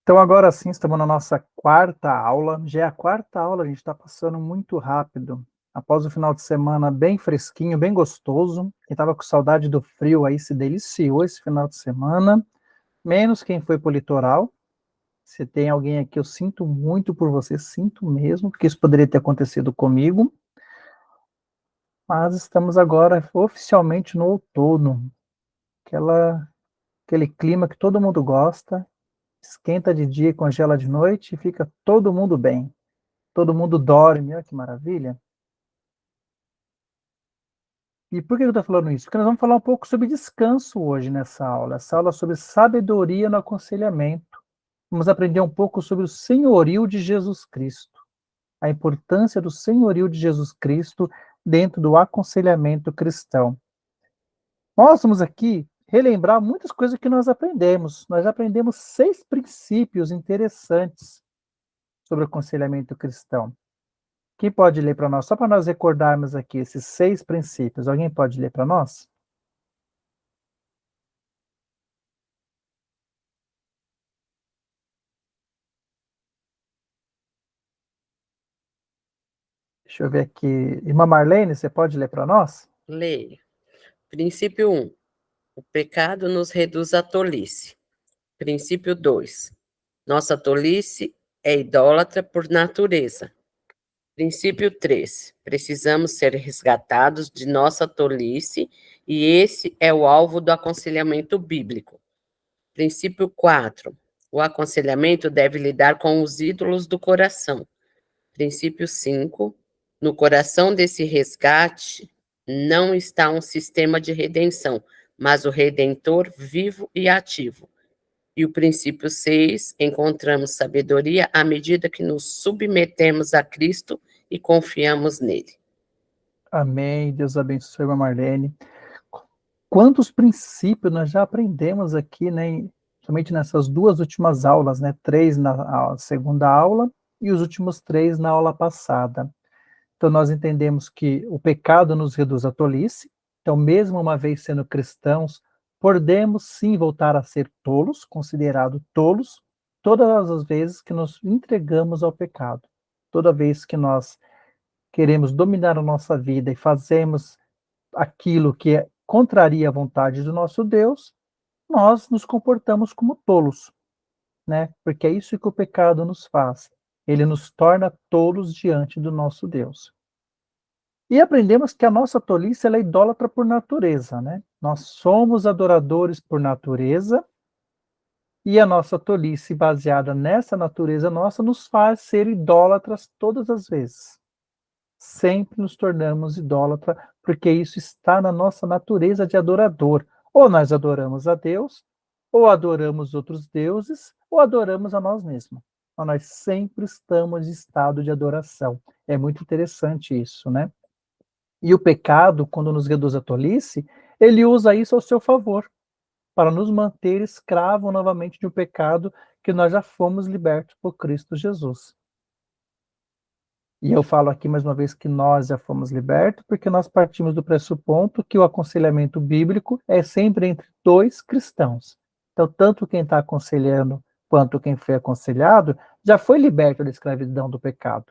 Então, agora sim, estamos na nossa quarta aula. Já é a quarta aula, a gente está passando muito rápido. Após um final de semana bem fresquinho, bem gostoso. Quem estava com saudade do frio aí se deliciou esse final de semana. Menos quem foi para o litoral. Se tem alguém aqui, eu sinto muito por você, sinto mesmo, porque isso poderia ter acontecido comigo. Mas estamos agora oficialmente no outono. Aquele clima que todo mundo gosta. Esquenta de dia e congela de noite e fica todo mundo bem. Todo mundo dorme, olha que maravilha. E por que eu estou falando isso? Porque nós vamos falar um pouco sobre descanso hoje nessa aula. Essa aula é sobre sabedoria no aconselhamento. Vamos aprender um pouco sobre o senhorio de Jesus Cristo, a importância do senhorio de Jesus Cristo dentro do aconselhamento cristão. Nós vamos aqui relembrar muitas coisas que nós aprendemos. Nós aprendemos 6 princípios interessantes sobre o aconselhamento cristão. Quem pode ler para nós? Só para nós recordarmos aqui esses 6 princípios. Alguém pode ler para nós? Deixa eu ver aqui. Irmã Marlene, você pode ler para nós? Leia. Princípio 1. O pecado nos reduz à tolice. Princípio 2. Nossa tolice é idólatra por natureza. Princípio 3. Precisamos ser resgatados de nossa tolice e esse é o alvo do aconselhamento bíblico. Princípio 4. O aconselhamento deve lidar com os ídolos do coração. Princípio 5. No coração desse resgate não está um sistema de redenção, mas o Redentor vivo e ativo. E o princípio 6, encontramos sabedoria à medida que nos submetemos a Cristo e confiamos nele. Amém. Deus abençoe, irmã Marlene. Quantos princípios nós já aprendemos aqui, né? Somente nessas 2 últimas aulas, né? 3 na segunda aula e os últimos 3 na aula passada. Então, nós entendemos que o pecado nos reduz à tolice. Então, mesmo uma vez sendo cristãos, podemos sim voltar a ser tolos, considerados tolos, todas as vezes que nos entregamos ao pecado. Toda vez que nós queremos dominar a nossa vida e fazemos aquilo que contraria a vontade do nosso Deus, nós nos comportamos como tolos, né? Porque é isso que o pecado nos faz. Ele nos torna tolos diante do nosso Deus. E aprendemos que a nossa tolice ela é idólatra por natureza, né? Nós somos adoradores por natureza e a nossa tolice baseada nessa natureza nossa nos faz ser idólatras todas as vezes. Sempre nos tornamos idólatra porque isso está na nossa natureza de adorador. Ou nós adoramos a Deus, ou adoramos outros deuses, ou adoramos a nós mesmos. Então, nós sempre estamos em estado de adoração. É muito interessante isso, né? E o pecado, quando nos reduz à tolice, ele usa isso ao seu favor, para nos manter escravo novamente de um pecado que nós já fomos libertos por Cristo Jesus. E eu falo aqui mais uma vez que nós já fomos libertos, porque nós partimos do pressuposto que o aconselhamento bíblico é sempre entre 2 cristãos. Então, tanto quem está aconselhando quanto quem foi aconselhado já foi liberto da escravidão do pecado.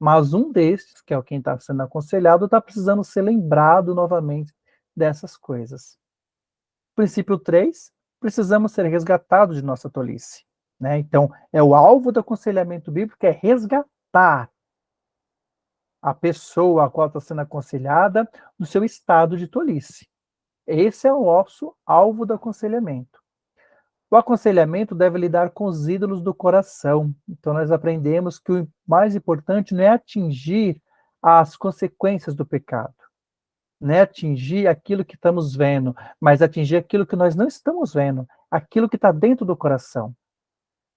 Mas um desses, que é o quem está sendo aconselhado, está precisando ser lembrado novamente dessas coisas. Princípio 3, precisamos ser resgatados de nossa tolice. Né? Então, é o alvo do aconselhamento bíblico, é resgatar a pessoa a qual está sendo aconselhada do seu estado de tolice. Esse é o nosso alvo do aconselhamento. O aconselhamento deve lidar com os ídolos do coração. Então, nós aprendemos que o mais importante não é atingir as consequências do pecado, não é atingir aquilo que estamos vendo, mas atingir aquilo que nós não estamos vendo, aquilo que está dentro do coração.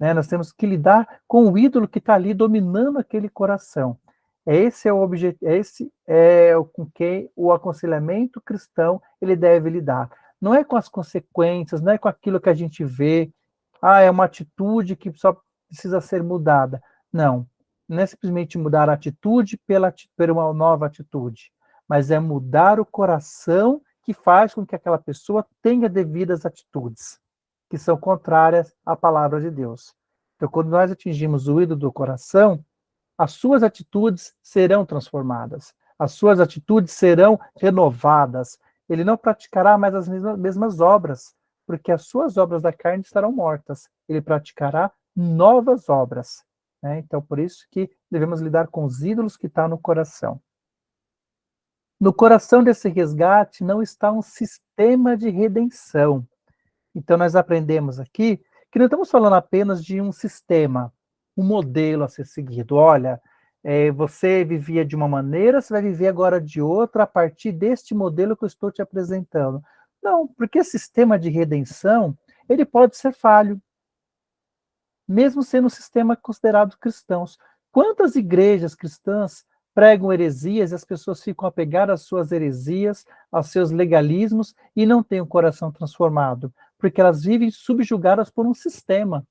Né? Nós temos que lidar com o ídolo que está ali dominando aquele coração. Esse é o objetivo, esse é o com que o aconselhamento cristão ele deve lidar. Não é com as consequências, não é com aquilo que a gente vê, é uma atitude que só precisa ser mudada. Não, não é simplesmente mudar a atitude por uma nova atitude, mas é mudar o coração que faz com que aquela pessoa tenha devidas atitudes, que são contrárias à palavra de Deus. Então, quando nós atingimos o ídolo do coração, as suas atitudes serão transformadas, as suas atitudes serão renovadas. Ele não praticará mais as mesmas obras, porque as suas obras da carne estarão mortas. Ele praticará novas obras, né? Então, por isso que devemos lidar com os ídolos que estão no coração. No coração desse resgate não está um sistema de redenção. Então, nós aprendemos aqui que não estamos falando apenas de um sistema, um modelo a ser seguido. Olha, você vivia de uma maneira, você vai viver agora de outra a partir deste modelo que eu estou te apresentando. Não, porque sistema de redenção, ele pode ser falho, mesmo sendo um sistema considerado cristãos. Quantas igrejas cristãs pregam heresias e as pessoas ficam apegadas às suas heresias, aos seus legalismos e não têm o coração transformado? Porque elas vivem subjugadas por um sistema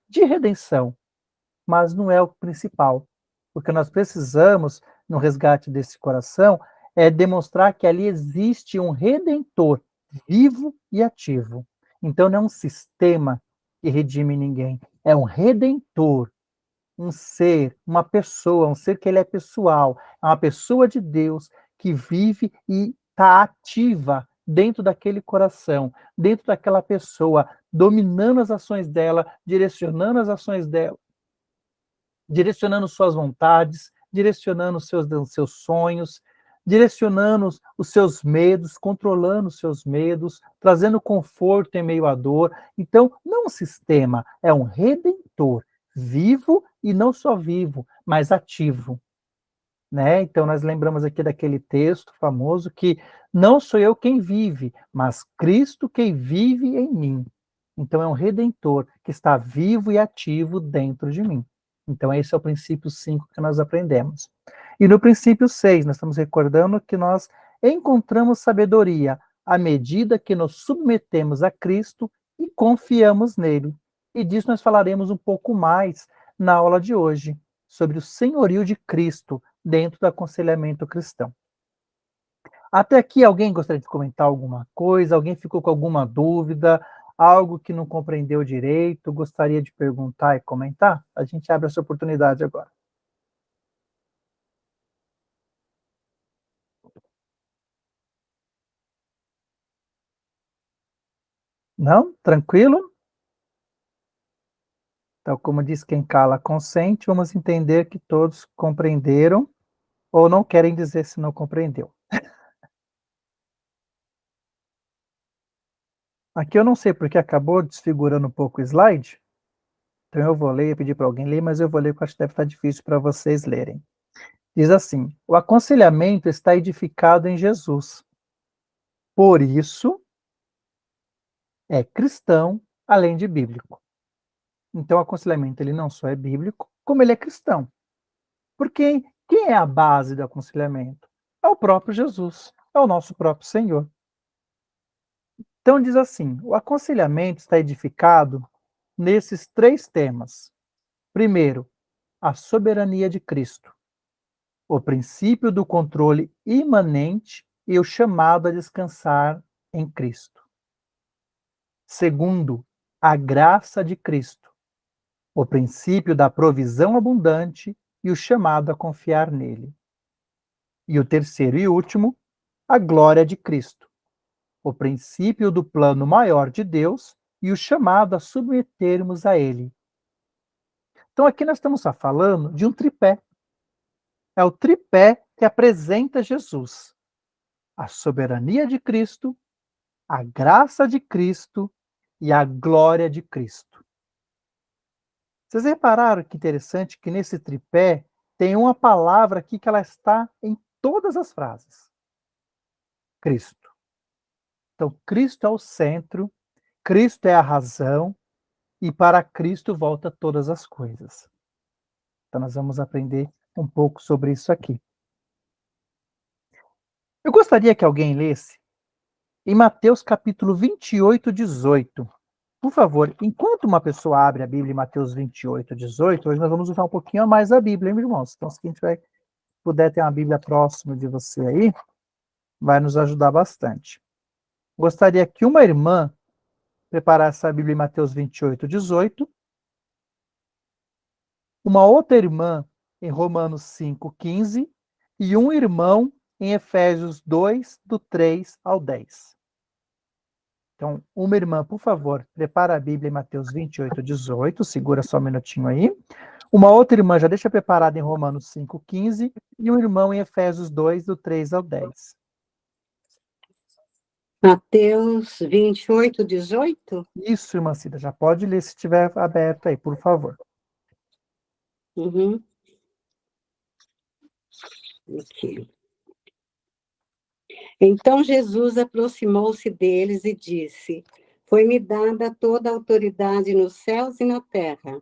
de redenção, mas não é o principal. Porque nós precisamos, no resgate desse coração, demonstrar que ali existe um redentor vivo e ativo. Então não é um sistema que redime ninguém, é um redentor, um ser, uma pessoa, um ser que ele é pessoal, é uma pessoa de Deus que vive e está ativa dentro daquele coração, dentro daquela pessoa, dominando as ações dela, direcionando as ações dela, direcionando suas vontades, direcionando os seus sonhos, direcionando os seus medos, controlando os seus medos, trazendo conforto em meio à dor. Então, não um sistema, é um redentor, vivo e não só vivo, mas ativo. Né? Então, nós lembramos aqui daquele texto famoso que não sou eu quem vive, mas Cristo quem vive em mim. Então, é um redentor que está vivo e ativo dentro de mim. Então, esse é o princípio 5 que nós aprendemos. E no princípio 6, nós estamos recordando que nós encontramos sabedoria à medida que nos submetemos a Cristo e confiamos nele. E disso nós falaremos um pouco mais na aula de hoje, sobre o senhorio de Cristo dentro do aconselhamento cristão. Até aqui, alguém gostaria de comentar alguma coisa? Alguém ficou com alguma dúvida? Algo que não compreendeu direito? Gostaria de perguntar e comentar? A gente abre essa oportunidade agora. Não? Tranquilo? Então, como diz quem cala consente, vamos entender que todos compreenderam ou não querem dizer se não compreendeu. Aqui eu não sei porque acabou desfigurando um pouco o slide, então eu vou ler, pedir para alguém ler, mas eu vou ler porque eu acho que deve estar difícil para vocês lerem. Diz assim: o aconselhamento está edificado em Jesus. Por isso, é cristão, além de bíblico. Então, o aconselhamento ele não só é bíblico, como ele é cristão. Porque quem é a base do aconselhamento? É o próprio Jesus, é o nosso próprio Senhor. Então, diz assim: o aconselhamento está edificado nesses 3 temas. Primeiro, a soberania de Cristo, o princípio do controle imanente e o chamado a descansar em Cristo. Segundo, a graça de Cristo, o princípio da provisão abundante e o chamado a confiar nele. E o terceiro e último, a glória de Cristo, o princípio do plano maior de Deus e o chamado a submetermos a ele. Então aqui nós estamos falando de um tripé. É o tripé que apresenta Jesus: a soberania de Cristo, a graça de Cristo e a glória de Cristo. Vocês repararam que interessante que nesse tripé tem uma palavra aqui que ela está em todas as frases: Cristo. Então, Cristo é o centro, Cristo é a razão, e para Cristo volta todas as coisas. Então, nós vamos aprender um pouco sobre isso aqui. Eu gostaria que alguém lesse em Mateus capítulo 28, 18. Por favor, enquanto uma pessoa abre a Bíblia em Mateus 28, 18, hoje nós vamos usar um pouquinho a mais a Bíblia, hein, meus irmãos? Então, se quem puder ter uma Bíblia próxima de você aí, vai nos ajudar bastante. Gostaria que uma irmã preparasse a Bíblia em Mateus 28, 18, uma outra irmã em Romanos 5:15 e um irmão em Efésios 2, do 3 ao 10. Então, uma irmã, por favor, prepara a Bíblia em Mateus 28:18, segura só um minutinho aí. Uma outra irmã já deixa preparada em Romanos 5:15 e um irmão em Efésios 2, do 3 ao 10. Mateus 28:18? Isso, irmã Cida, já pode ler se estiver aberto aí, por favor. Uhum. Aqui. Então Jesus aproximou-se deles e disse: Foi-me dada toda a autoridade nos céus e na terra.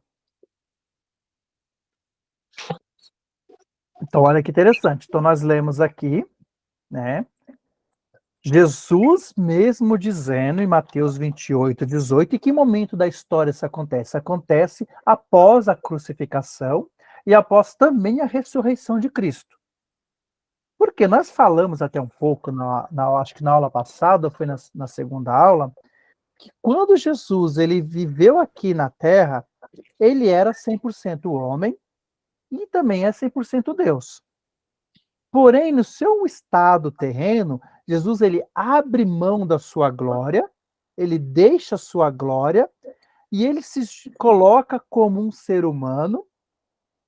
Então, olha que interessante. Então, nós lemos aqui, né? Jesus mesmo dizendo em Mateus 28:18, em que momento da história isso acontece? Acontece após a crucificação e após também a ressurreição de Cristo. Porque nós falamos até um pouco, acho que na aula passada, ou foi na segunda aula, que quando Jesus ele viveu aqui na Terra, ele era 100% homem e também é 100% Deus. Porém, no seu estado terreno, Jesus ele abre mão da sua glória, ele deixa a sua glória e ele se coloca como um ser humano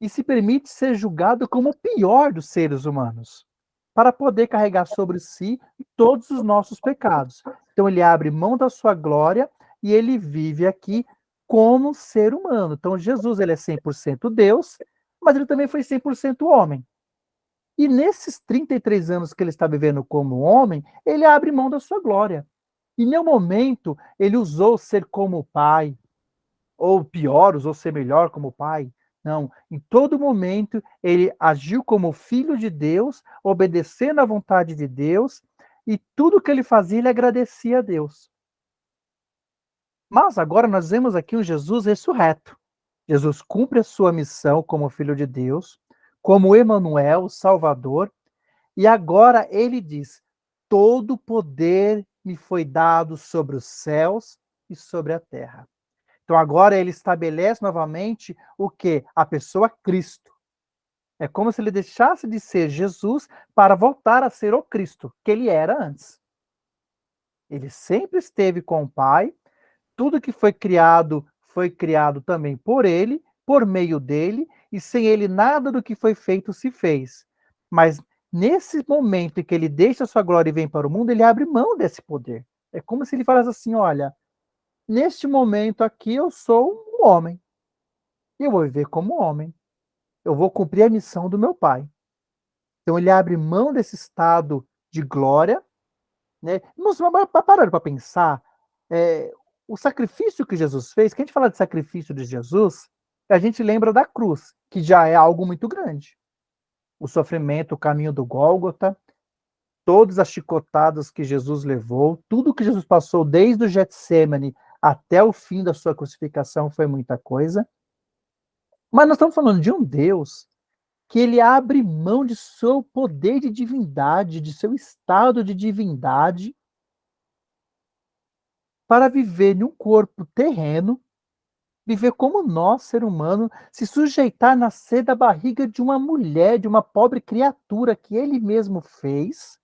e se permite ser julgado como o pior dos seres humanos, para poder carregar sobre si todos os nossos pecados. Então ele abre mão da sua glória e ele vive aqui como um ser humano. Então Jesus ele é 100% Deus, mas ele também foi 100% homem. E nesses 33 anos que ele está vivendo como homem, ele abre mão da sua glória. Em nenhum momento ele usou ser como o pai, ou pior, usou ser melhor como o pai. Não, em todo momento ele agiu como filho de Deus, obedecendo à vontade de Deus, e tudo que ele fazia, ele agradecia a Deus. Mas agora nós vemos aqui um Jesus ressurreto. Jesus cumpre a sua missão como filho de Deus, como Emanuel, o Salvador, e agora ele diz: todo poder me foi dado sobre os céus e sobre a terra. Então agora ele estabelece novamente o que? A pessoa Cristo. É como se ele deixasse de ser Jesus para voltar a ser o Cristo que ele era antes. Ele sempre esteve com o Pai, tudo que foi criado também por ele, por meio dele, e sem ele nada do que foi feito se fez. Mas nesse momento em que ele deixa a sua glória e vem para o mundo, ele abre mão desse poder. É como se ele falasse assim: olha, neste momento aqui eu sou um homem. Eu vou viver como homem. Eu vou cumprir a missão do meu pai. Então ele abre mão desse estado de glória, né? Mas parando para pensar, o sacrifício que Jesus fez, que a gente fala de sacrifício de Jesus, a gente lembra da cruz, que já é algo muito grande. O sofrimento, o caminho do Gólgota, todas as chicotadas que Jesus levou, tudo que Jesus passou desde o Getsêmani até o fim da sua crucificação foi muita coisa. Mas nós estamos falando de um Deus que ele abre mão de seu poder de divindade, de seu estado de divindade, para viver em um corpo terreno, viver como nós, ser humano, se sujeitar a nascer da barriga de uma mulher, de uma pobre criatura que ele mesmo fez,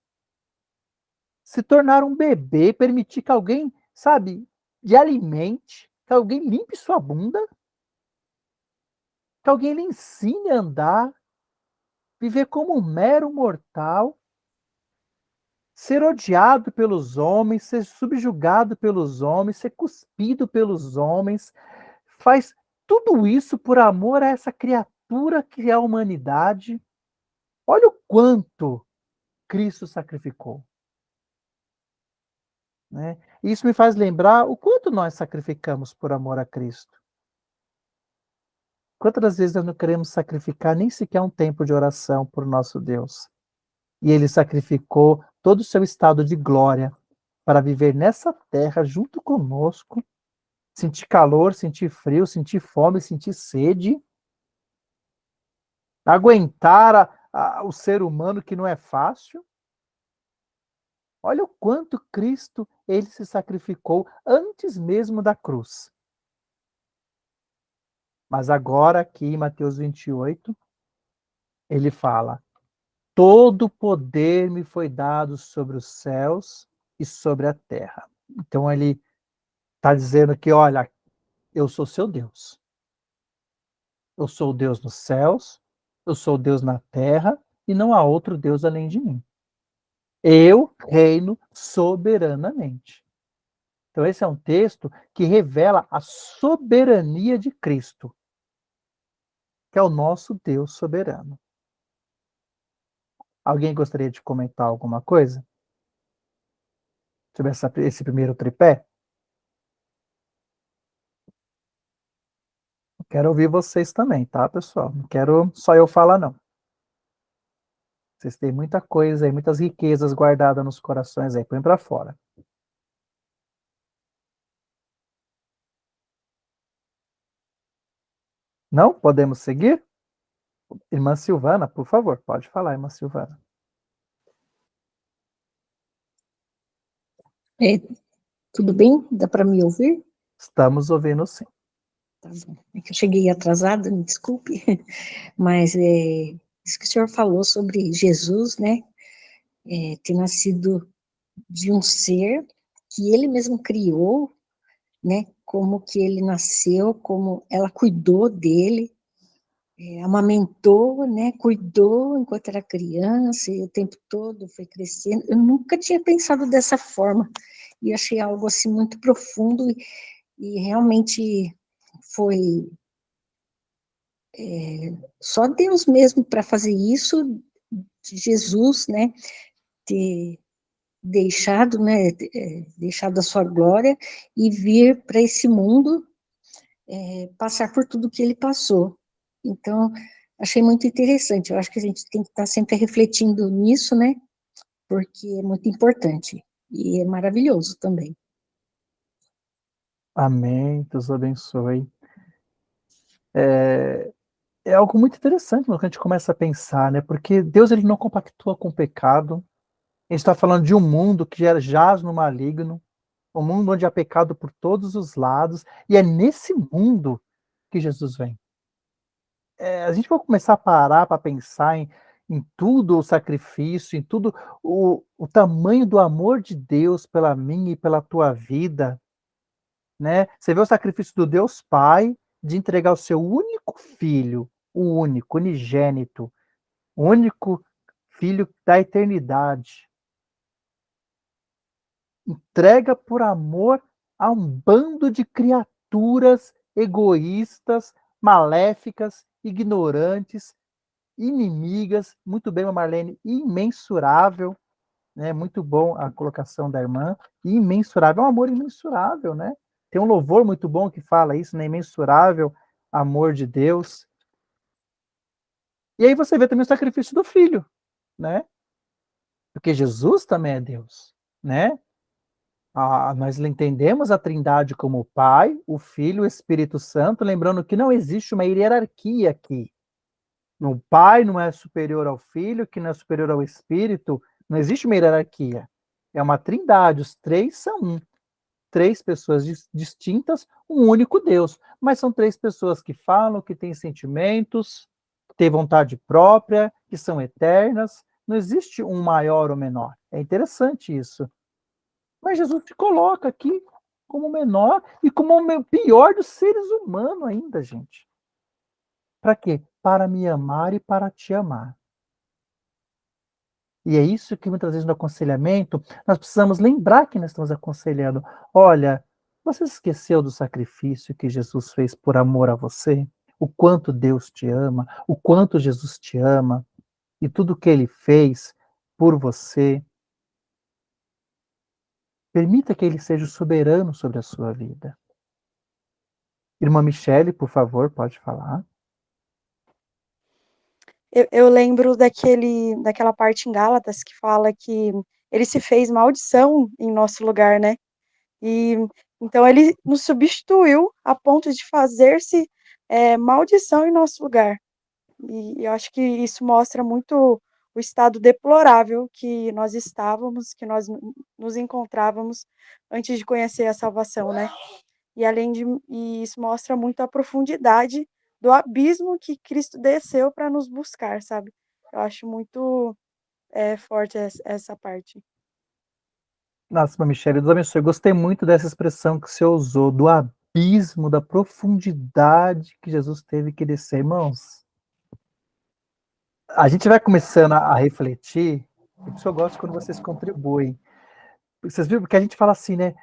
se tornar um bebê, permitir que alguém, sabe, lhe alimente, que alguém limpe sua bunda, que alguém lhe ensine a andar, viver como um mero mortal, ser odiado pelos homens, ser subjugado pelos homens, ser cuspido pelos homens, faz tudo isso por amor a essa criatura que é a humanidade. Olha o quanto Cristo sacrificou, né? Isso me faz lembrar o quanto nós sacrificamos por amor a Cristo. Quantas vezes nós não queremos sacrificar nem sequer um tempo de oração por nosso Deus? E ele sacrificou todo o seu estado de glória para viver nessa terra junto conosco, sentir calor, sentir frio, sentir fome, sentir sede, aguentar o ser humano que não é fácil. Olha o quanto Cristo ele se sacrificou antes mesmo da cruz. Mas agora aqui em Mateus 28, ele fala: todo poder me foi dado sobre os céus e sobre a terra. Então ele está dizendo que, olha, eu sou seu Deus. Eu sou o Deus nos céus, eu sou o Deus na terra, e não há outro Deus além de mim. Eu reino soberanamente. Então, esse é um texto que revela a soberania de Cristo, que é o nosso Deus soberano. Alguém gostaria de comentar alguma coisa sobre esse primeiro tripé? Quero ouvir vocês também, tá, pessoal? Não quero só eu falar, não. Vocês têm muita coisa aí, muitas riquezas guardadas nos corações aí. Põe para fora. Não? Podemos seguir? Irmã Silvana, por favor, pode falar, irmã Silvana. É, tudo bem? Dá para me ouvir? Estamos ouvindo sim. Tá bom. É que eu cheguei atrasada, me desculpe, mas isso que o senhor falou sobre Jesus, né? Ter nascido de um ser que ele mesmo criou, né? Como que ele nasceu, como ela cuidou dele, amamentou, né? Cuidou enquanto era criança e o tempo todo foi crescendo. Eu nunca tinha pensado dessa forma e achei algo assim muito profundo e realmente foi só Deus mesmo para fazer isso, de Jesus, né, ter deixado, né, deixado a sua glória e vir para esse mundo, passar por tudo que ele passou. Então, achei muito interessante. Eu acho que a gente tem que estar sempre refletindo nisso, né, porque é muito importante e é maravilhoso também. Amém, Deus abençoe. É algo muito interessante quando a gente começa a pensar, né? Porque Deus ele não compactua com o pecado. Ele está falando de um mundo que já jaz no maligno, um mundo onde há pecado por todos os lados, e é nesse mundo que Jesus vem. A gente vai começar a parar para pensar em tudo o sacrifício, em tudo o tamanho do amor de Deus pela minha e pela tua vida, né? Você vê o sacrifício do Deus Pai de entregar o seu único filho, o único, unigênito, o único filho da eternidade. Entrega por amor a um bando de criaturas egoístas, maléficas, ignorantes, inimigas. Muito bem, Marlene, imensurável, né? Muito bom a colocação da irmã. Imensurável, é um amor imensurável, né? Tem um louvor muito bom que fala isso, né? Imensurável amor de Deus. E aí você vê também o sacrifício do filho, né? Porque Jesus também é Deus, né? Nós entendemos a Trindade como o Pai, o Filho e o Espírito Santo, lembrando que não existe uma hierarquia aqui. O Pai não é superior ao Filho, que não é superior ao Espírito, não existe uma hierarquia. É uma trindade, os três são um. Três pessoas distintas, um único Deus. Mas são três pessoas que falam, que têm sentimentos, que têm vontade própria, que são eternas. Não existe um maior ou menor. É interessante isso. Mas Jesus te coloca aqui como o menor e como o pior dos seres humanos ainda, gente. Para quê? Para me amar e para te amar. E é isso que muitas vezes no aconselhamento nós precisamos lembrar que nós estamos aconselhando. Olha, você esqueceu do sacrifício que Jesus fez por amor a você? O quanto Deus te ama, o quanto Jesus te ama e tudo que ele fez por você. Permita que ele seja o soberano sobre a sua vida. Irmã Michele, por favor, pode falar. Eu lembro daquela parte em Gálatas que fala que ele se fez maldição em nosso lugar, né? E então ele nos substituiu a ponto de fazer-se maldição em nosso lugar. E eu acho que isso mostra muito o estado deplorável que nós estávamos, que nós nos encontrávamos antes de conhecer a salvação, né? E isso mostra muito a profundidade do abismo que Cristo desceu para nos buscar, sabe? Eu acho muito forte essa parte. Nossa, Michele, Deus abençoe. Eu gostei muito dessa expressão que você usou, do abismo, da profundidade que Jesus teve que descer. Irmãos, a gente vai começando a refletir, por isso eu gosto quando vocês contribuem. Vocês viram? Porque a gente fala assim, né?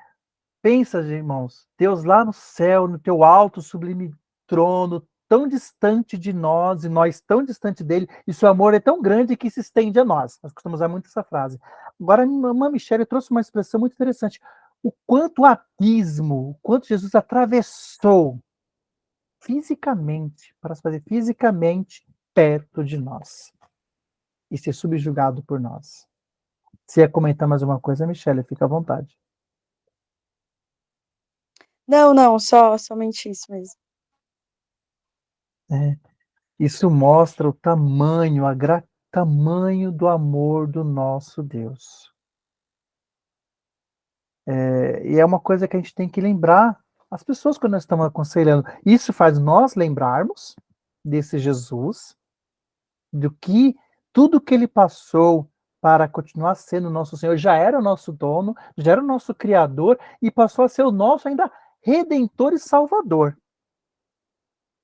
Pensa, irmãos, Deus lá no céu, no teu alto, sublime trono, tão distante de nós e nós tão distante dele, e seu amor é tão grande que se estende a nós. Nós costumamos usar muito essa frase. Agora, a irmã Michele trouxe uma expressão muito interessante. O quanto o abismo, o quanto Jesus atravessou fisicamente, para se fazer fisicamente perto de nós e ser subjugado por nós. Se ia comentar mais uma coisa, Michele, fica à vontade. Não, somente isso mesmo. Isso mostra o tamanho, tamanho do amor do nosso Deus. E é uma coisa que a gente tem que lembrar as pessoas quando nós estamos aconselhando. Isso faz nós lembrarmos desse Jesus, do que tudo que ele passou para continuar sendo nosso Senhor, já era o nosso dono, já era o nosso Criador e passou a ser o nosso ainda Redentor e Salvador,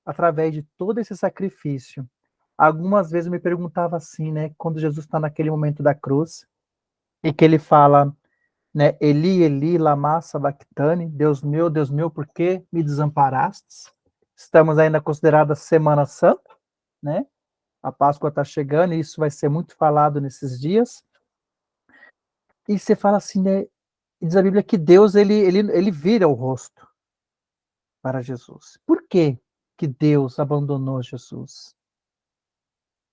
através de todo esse sacrifício. Algumas vezes eu me perguntava assim, né, quando Jesus está naquele momento da cruz, e que ele fala, né, Eli, Eli, lama sabachthani, Deus meu, por que me desamparastes? Estamos ainda considerada Semana Santa, né? A Páscoa está chegando e isso vai ser muito falado nesses dias. E você fala assim, né? Diz a Bíblia que Deus ele vira o rosto para Jesus. Por que que Deus abandonou Jesus?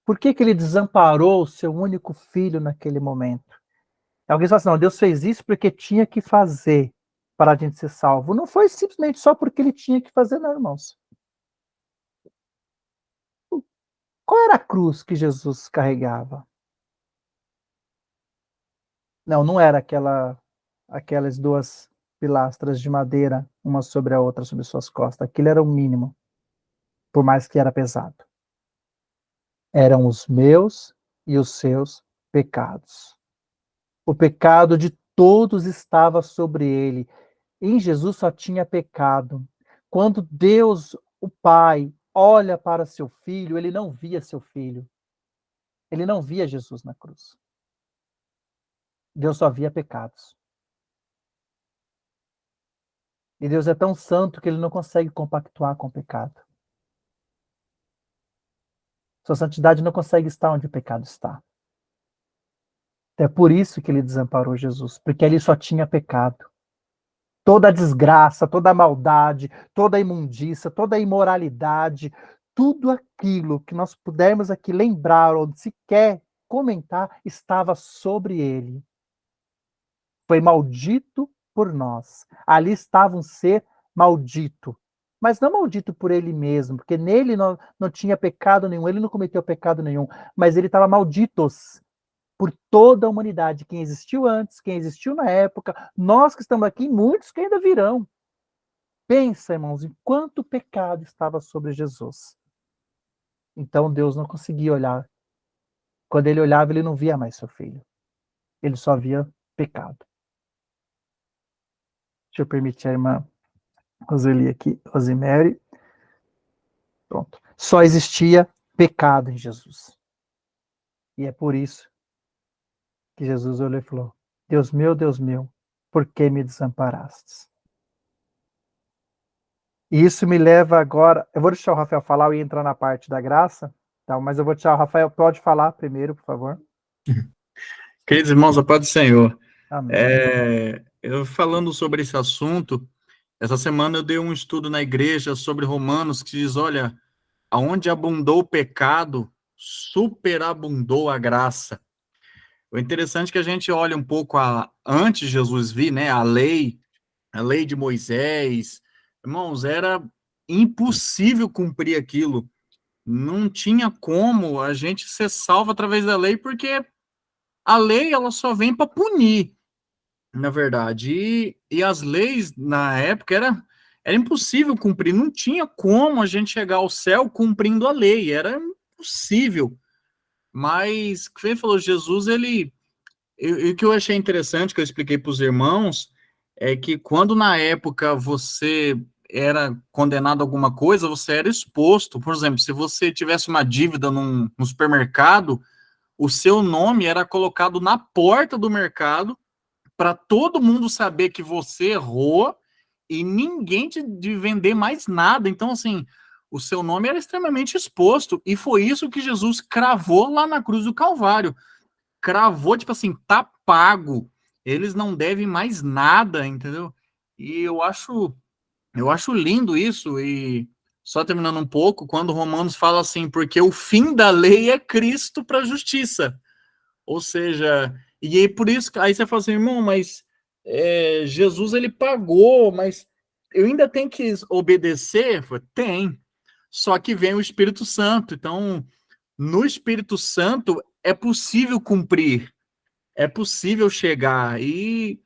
Por que que ele desamparou o seu único filho naquele momento? Alguém fala assim, não, Deus fez isso porque tinha que fazer para a gente ser salvo. Não foi simplesmente só porque ele tinha que fazer, não, irmãos. Qual era a cruz que Jesus carregava? Não era aquelas duas pilastras de madeira, uma sobre a outra, sobre suas costas. Aquilo era o mínimo, por mais que era pesado. Eram os meus e os seus pecados. O pecado de todos estava sobre ele. Em Jesus só tinha pecado. Quando Deus, o Pai, olha para seu filho, ele não via seu filho. Ele não via Jesus na cruz. Deus só via pecados. E Deus é tão santo que ele não consegue compactuar com o pecado. Sua santidade não consegue estar onde o pecado está. É por isso que ele desamparou Jesus, porque ali só tinha pecado. Toda a desgraça, toda a maldade, toda a imundícia, toda a imoralidade, tudo aquilo que nós pudermos aqui lembrar ou sequer comentar, estava sobre ele. Foi maldito por nós. Ali estava um ser maldito. Mas não maldito por ele mesmo, porque nele não tinha pecado nenhum, ele não cometeu pecado nenhum, mas ele estava malditos por toda a humanidade, quem existiu antes, quem existiu na época, nós que estamos aqui, muitos que ainda virão. Pensa, irmãos, em quanto pecado estava sobre Jesus. Então Deus não conseguia olhar. Quando ele olhava, ele não via mais seu filho. Ele só via pecado. Deixa eu permitir a irmã Roseli aqui, Rosemary. Pronto. Só existia pecado em Jesus. E é por isso que Jesus olhou e falou, Deus meu, por que me desamparastes? E isso me leva agora, eu vou deixar o Rafael falar e entrar na parte da graça, tá? Mas eu vou deixar o Rafael, pode falar primeiro, por favor. Queridos irmãos, a paz do Senhor. Amém. Eu falando sobre esse assunto, essa semana eu dei um estudo na igreja sobre Romanos que diz, olha, aonde abundou o pecado, superabundou a graça. O interessante é que a gente olha um pouco antes de Jesus vir, né, a lei de Moisés, irmãos, era impossível cumprir aquilo. Não tinha como a gente ser salvo através da lei, porque a lei ela só vem para punir, na verdade. E as leis na época Era impossível cumprir, não tinha como a gente chegar ao céu cumprindo a lei, era impossível. Mas, como ele falou, Jesus, o que eu achei interessante, que eu expliquei para os irmãos, é que quando na época você era condenado a alguma coisa, você era exposto. Por exemplo, se você tivesse uma dívida no supermercado, o seu nome era colocado na porta do mercado para todo mundo saber que você errou e ninguém de vender mais nada. Então, assim, o seu nome era extremamente exposto, e foi isso que Jesus cravou lá na cruz do Calvário. Cravou, tipo assim, tá pago. Eles não devem mais nada, entendeu? E eu acho lindo isso. E só terminando um pouco, quando Romanos fala assim, porque o fim da lei é Cristo para a justiça. Ou seja, e aí por isso, aí você fala assim, irmão, mas Jesus ele pagou, mas eu ainda tenho que obedecer? Tem. Só que vem o Espírito Santo. Então, no Espírito Santo é possível cumprir, é possível chegar. E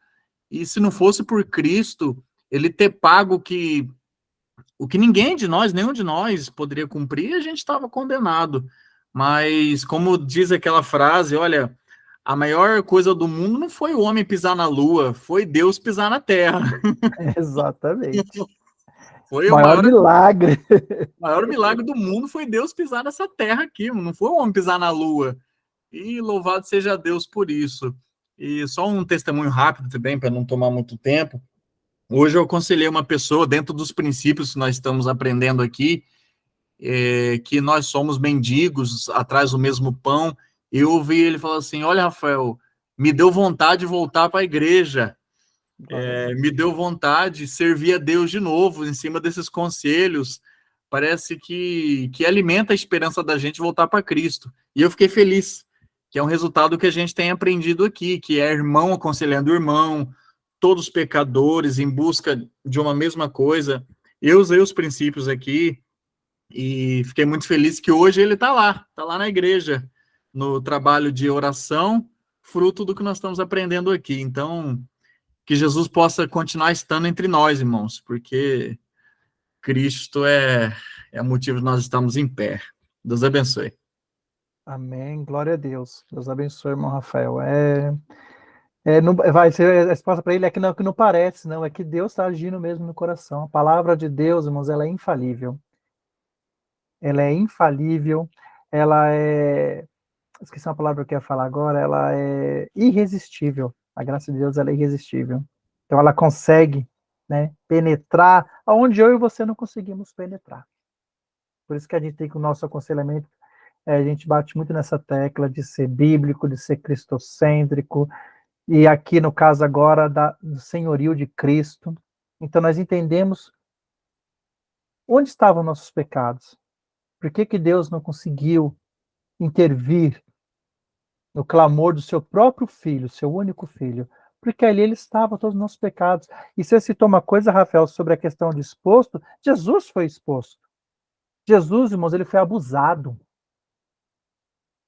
se não fosse por Cristo, ele ter pago o que ninguém de nós, nenhum de nós poderia cumprir, a gente estava condenado. Mas, como diz aquela frase, olha, a maior coisa do mundo não foi o homem pisar na lua, foi Deus pisar na terra. Exatamente. Foi o Maior milagre. maior milagre do mundo foi Deus pisar nessa terra aqui, não foi o homem pisar na lua. E louvado seja Deus por isso. E só um testemunho rápido também, para não tomar muito tempo. Hoje eu aconselhei uma pessoa, dentro dos princípios que nós estamos aprendendo aqui, que nós somos mendigos atrás do mesmo pão. Eu ouvi ele falar assim: olha, Rafael, me deu vontade de voltar para a igreja, me deu vontade de servir a Deus de novo, em cima desses conselhos. Parece que alimenta a esperança da gente voltar para Cristo. E eu fiquei feliz, que é um resultado que a gente tem aprendido aqui, que é irmão aconselhando irmão, todos pecadores em busca de uma mesma coisa. Eu usei os princípios aqui, e fiquei muito feliz que hoje ele está lá na igreja, no trabalho de oração, fruto do que nós estamos aprendendo aqui. Então, que Jesus possa continuar estando entre nós, irmãos, porque Cristo é o motivo de nós estarmos em pé. Deus abençoe. Amém, glória a Deus. Deus abençoe, irmão Rafael. Não, vai ser a resposta para ele é que não parece, não, é que Deus está agindo mesmo no coração. A palavra de Deus, irmãos, ela é infalível. Ela é infalível, ela é. Esqueci uma palavra que eu ia falar agora, ela é irresistível. A graça de Deus, ela é irresistível. Então, ela consegue, né, penetrar aonde eu e você não conseguimos penetrar. Por isso que a gente tem que o nosso aconselhamento, a gente bate muito nessa tecla de ser bíblico, de ser cristocêntrico, e aqui no caso agora do senhorio de Cristo. Então nós entendemos onde estavam nossos pecados. Por que Deus não conseguiu intervir no clamor do seu próprio filho, seu único filho? Porque ali ele estava, todos os nossos pecados. E você citou uma coisa, Rafael, sobre a questão de exposto. Jesus foi exposto. Jesus, irmãos, ele foi abusado.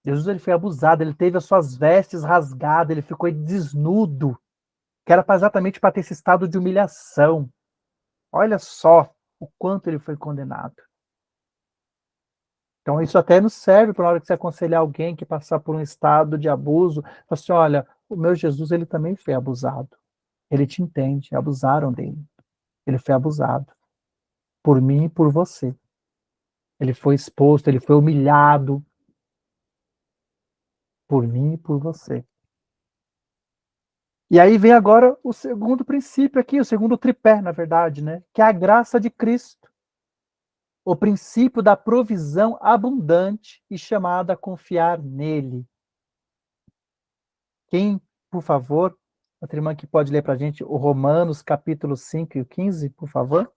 Jesus, ele foi abusado, ele teve as suas vestes rasgadas, ele ficou desnudo, que era exatamente para ter esse estado de humilhação. Olha só o quanto ele foi condenado. Então, isso até nos serve para a hora que você aconselhar alguém que passar por um estado de abuso, fala assim, olha, o meu Jesus, ele também foi abusado. Ele te entende, abusaram dele. Ele foi abusado. Por mim e por você. Ele foi exposto, ele foi humilhado. Por mim e por você. E aí vem agora o segundo princípio aqui, o segundo tripé, na verdade, né? Que é a graça de Cristo. O princípio da provisão abundante e chamada a confiar nele. Quem, por favor, outra irmã que pode ler para a gente o Romanos capítulo 5 e 15, por favor?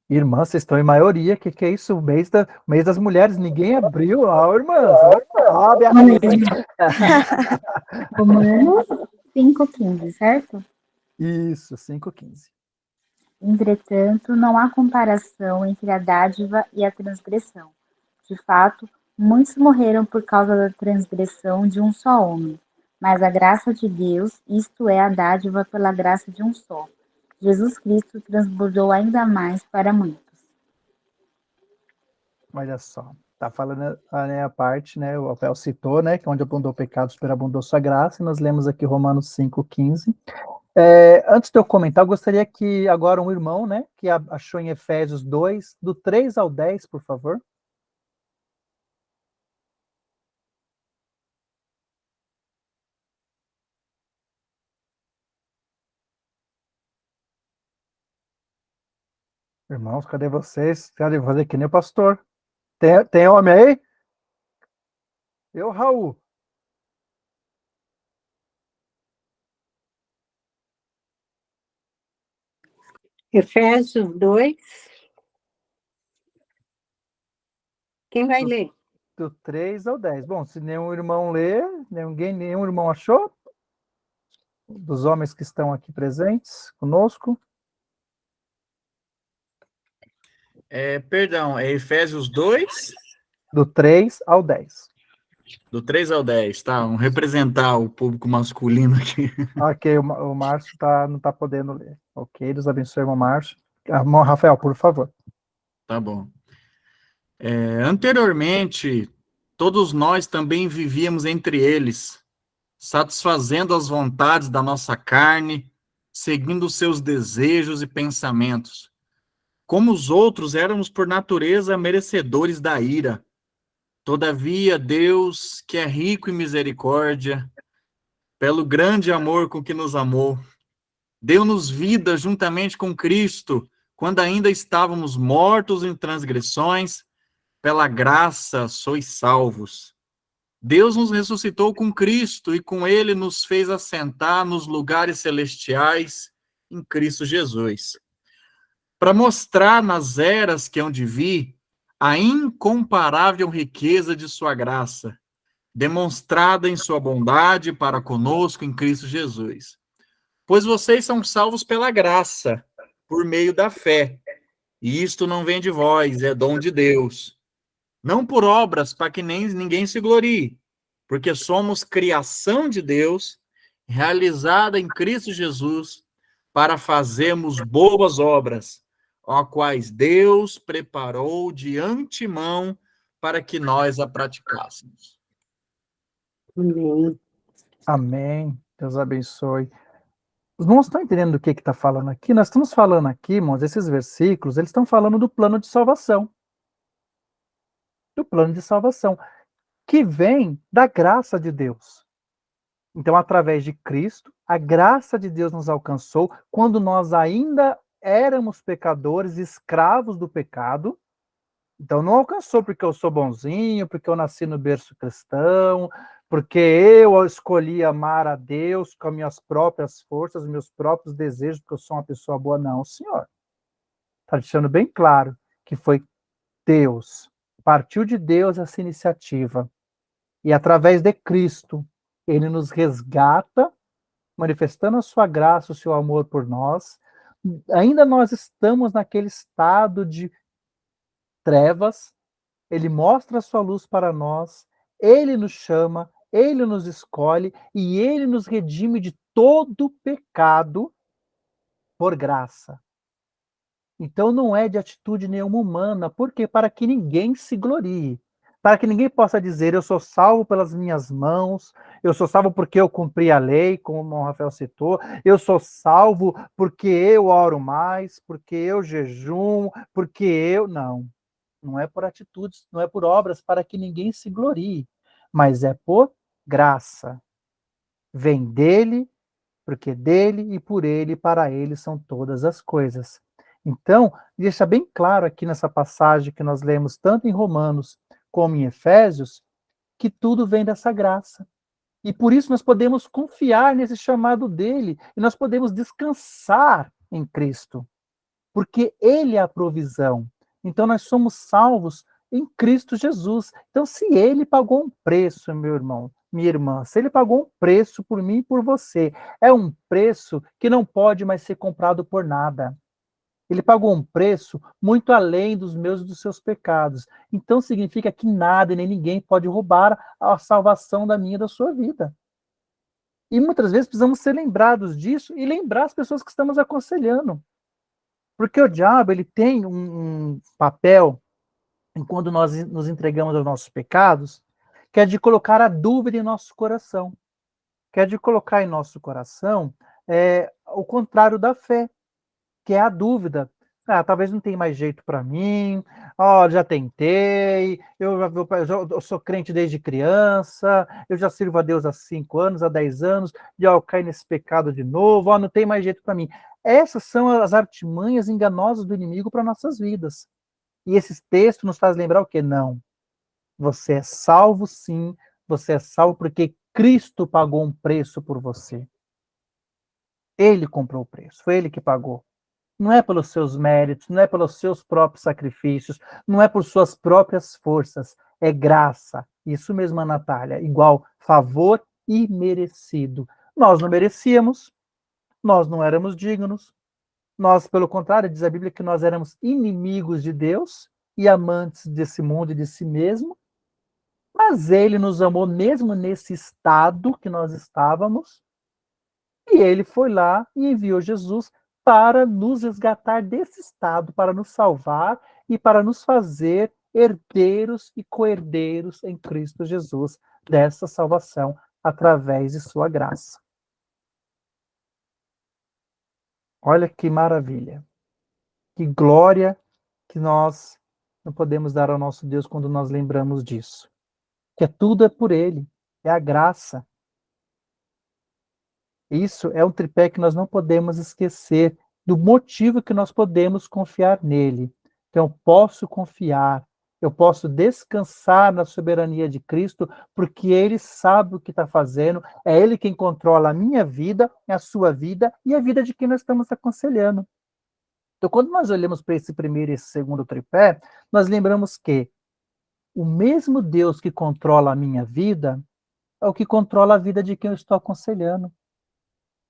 Irmã, vocês estão em maioria, que é isso? O mês das mulheres, ninguém abriu. Ó, irmãs, ó, Beatriz. Romanos 5,15, certo? Isso, 5:15. Entretanto, não há comparação entre a dádiva e a transgressão. De fato, Muitos morreram por causa da transgressão de um só homem, mas a graça de Deus, isto é, a dádiva pela graça de um só, Jesus Cristo, transbordou ainda mais para muitos. Olha só, tá falando né, a parte, né, o Rafael citou, né, que onde abundou o pecado, superabundou sua graça, e nós lemos aqui Romanos 5,15. Antes de eu comentar, eu gostaria que agora um irmão, né, que achou em Efésios 2, do 3 ao 10, por favor. Irmãos, cadê vocês? Querem fazer que nem o pastor? Tem homem aí? Eu, Raul. Efésios 2. Quem vai ler? Do 3 ao 10. Bom, se nenhum irmão lê, nenhum irmão achou, dos homens que estão aqui presentes conosco. Perdão, é Efésios 2, Do 3 ao 10. do 3 ao 10, tá? Vamos representar o público masculino aqui. Ok, o Márcio não está podendo ler. Ok, Deus abençoe, irmão Márcio. Rafael, por favor. Tá bom. Anteriormente, todos nós também vivíamos entre eles, satisfazendo as vontades da nossa carne, seguindo os seus desejos e pensamentos. Como os outros, éramos por natureza merecedores da ira. Todavia, Deus, que é rico em misericórdia, pelo grande amor com que nos amou, deu-nos vida juntamente com Cristo, quando ainda estávamos mortos em transgressões, pela graça sois salvos. Deus nos ressuscitou com Cristo e com ele nos fez assentar nos lugares celestiais em Cristo Jesus, para mostrar nas eras que hão de vir a incomparável riqueza de sua graça, demonstrada em sua bondade para conosco em Cristo Jesus. Pois vocês são salvos pela graça, por meio da fé. E isto não vem de vós, é dom de Deus. Não por obras, para que nem ninguém se glorie, porque somos criação de Deus, realizada em Cristo Jesus, para fazermos boas obras, as quais Deus preparou de antemão para que nós a praticássemos. Amém. Amém. Deus abençoe. Os irmãos estão entendendo do que está falando aqui? Nós estamos falando aqui, irmãos, esses versículos, eles estão falando do plano de salvação. Do plano de salvação, que vem da graça de Deus. Então, através de Cristo, a graça de Deus nos alcançou quando nós ainda éramos pecadores, escravos do pecado. Então, não alcançou porque eu sou bonzinho, porque eu nasci no berço cristão, porque eu escolhi amar a Deus com as minhas próprias forças, meus próprios desejos, porque eu sou uma pessoa boa. Não, Senhor. Está deixando bem claro que foi Deus. Partiu de Deus essa iniciativa. E através de Cristo, ele nos resgata, manifestando a sua graça, o seu amor por nós. Ainda nós estamos naquele estado de trevas, ele mostra a sua luz para nós, ele nos chama, ele nos escolhe e ele nos redime de todo pecado por graça. Então não é de atitude nenhuma humana, porque para que ninguém se glorie, para que ninguém possa dizer eu sou salvo pelas minhas mãos, eu sou salvo porque eu cumpri a lei, como o Rafael citou, eu sou salvo porque eu oro mais, porque eu jejuo, porque eu... Não é por atitudes, não é por obras para que ninguém se glorie, mas é por graça. Vem dele, porque dele e por ele e para ele são todas as coisas. Então, deixa bem claro aqui nessa passagem que nós lemos tanto em Romanos como em Efésios, que tudo vem dessa graça. E por isso nós podemos confiar nesse chamado dele, e nós podemos descansar em Cristo, porque ele é a provisão. Então nós somos salvos em Cristo Jesus. Então se ele pagou um preço, meu irmão, minha irmã, se ele pagou um preço por mim e por você, é um preço que não pode mais ser comprado por nada. Ele pagou um preço muito além dos meus e dos seus pecados. Então significa que nada e nem ninguém pode roubar a salvação da minha e da sua vida. E muitas vezes precisamos ser lembrados disso e lembrar as pessoas que estamos aconselhando. Porque o diabo, ele tem um papel, quando nós nos entregamos aos nossos pecados, que é de colocar a dúvida em nosso coração. Que é de colocar em nosso coração o contrário da fé, que é a dúvida. Talvez não tenha mais jeito para mim, já tentei, eu sou crente desde criança, eu já sirvo a Deus há 5 anos, há 10 anos, e eu caio nesse pecado de novo, não tem mais jeito para mim. Essas são as artimanhas enganosas do inimigo para nossas vidas. E esse texto nos faz lembrar o quê? Não. Você é salvo sim, você é salvo porque Cristo pagou um preço por você. Ele comprou o preço, foi ele que pagou. Não é pelos seus méritos, não é pelos seus próprios sacrifícios, não é por suas próprias forças, é graça. Isso mesmo, Natália, igual favor imerecido. Nós não merecíamos, nós não éramos dignos, nós, pelo contrário, diz a Bíblia que nós éramos inimigos de Deus e amantes desse mundo e de si mesmo, mas ele nos amou mesmo nesse estado que nós estávamos, e ele foi lá e enviou Jesus para nos resgatar desse estado, para nos salvar e para nos fazer herdeiros e co-herdeiros em Cristo Jesus dessa salvação através de sua graça. Olha que maravilha, que glória que nós não podemos dar ao nosso Deus quando nós lembramos disso. Que tudo é por Ele, é a graça. Isso é um tripé que nós não podemos esquecer do motivo que nós podemos confiar nele. Então, eu posso confiar, eu posso descansar na soberania de Cristo, porque Ele sabe o que está fazendo, é Ele quem controla a minha vida, a sua vida e a vida de quem nós estamos aconselhando. Então, quando nós olhamos para esse primeiro e esse segundo tripé, nós lembramos que o mesmo Deus que controla a minha vida é o que controla a vida de quem eu estou aconselhando.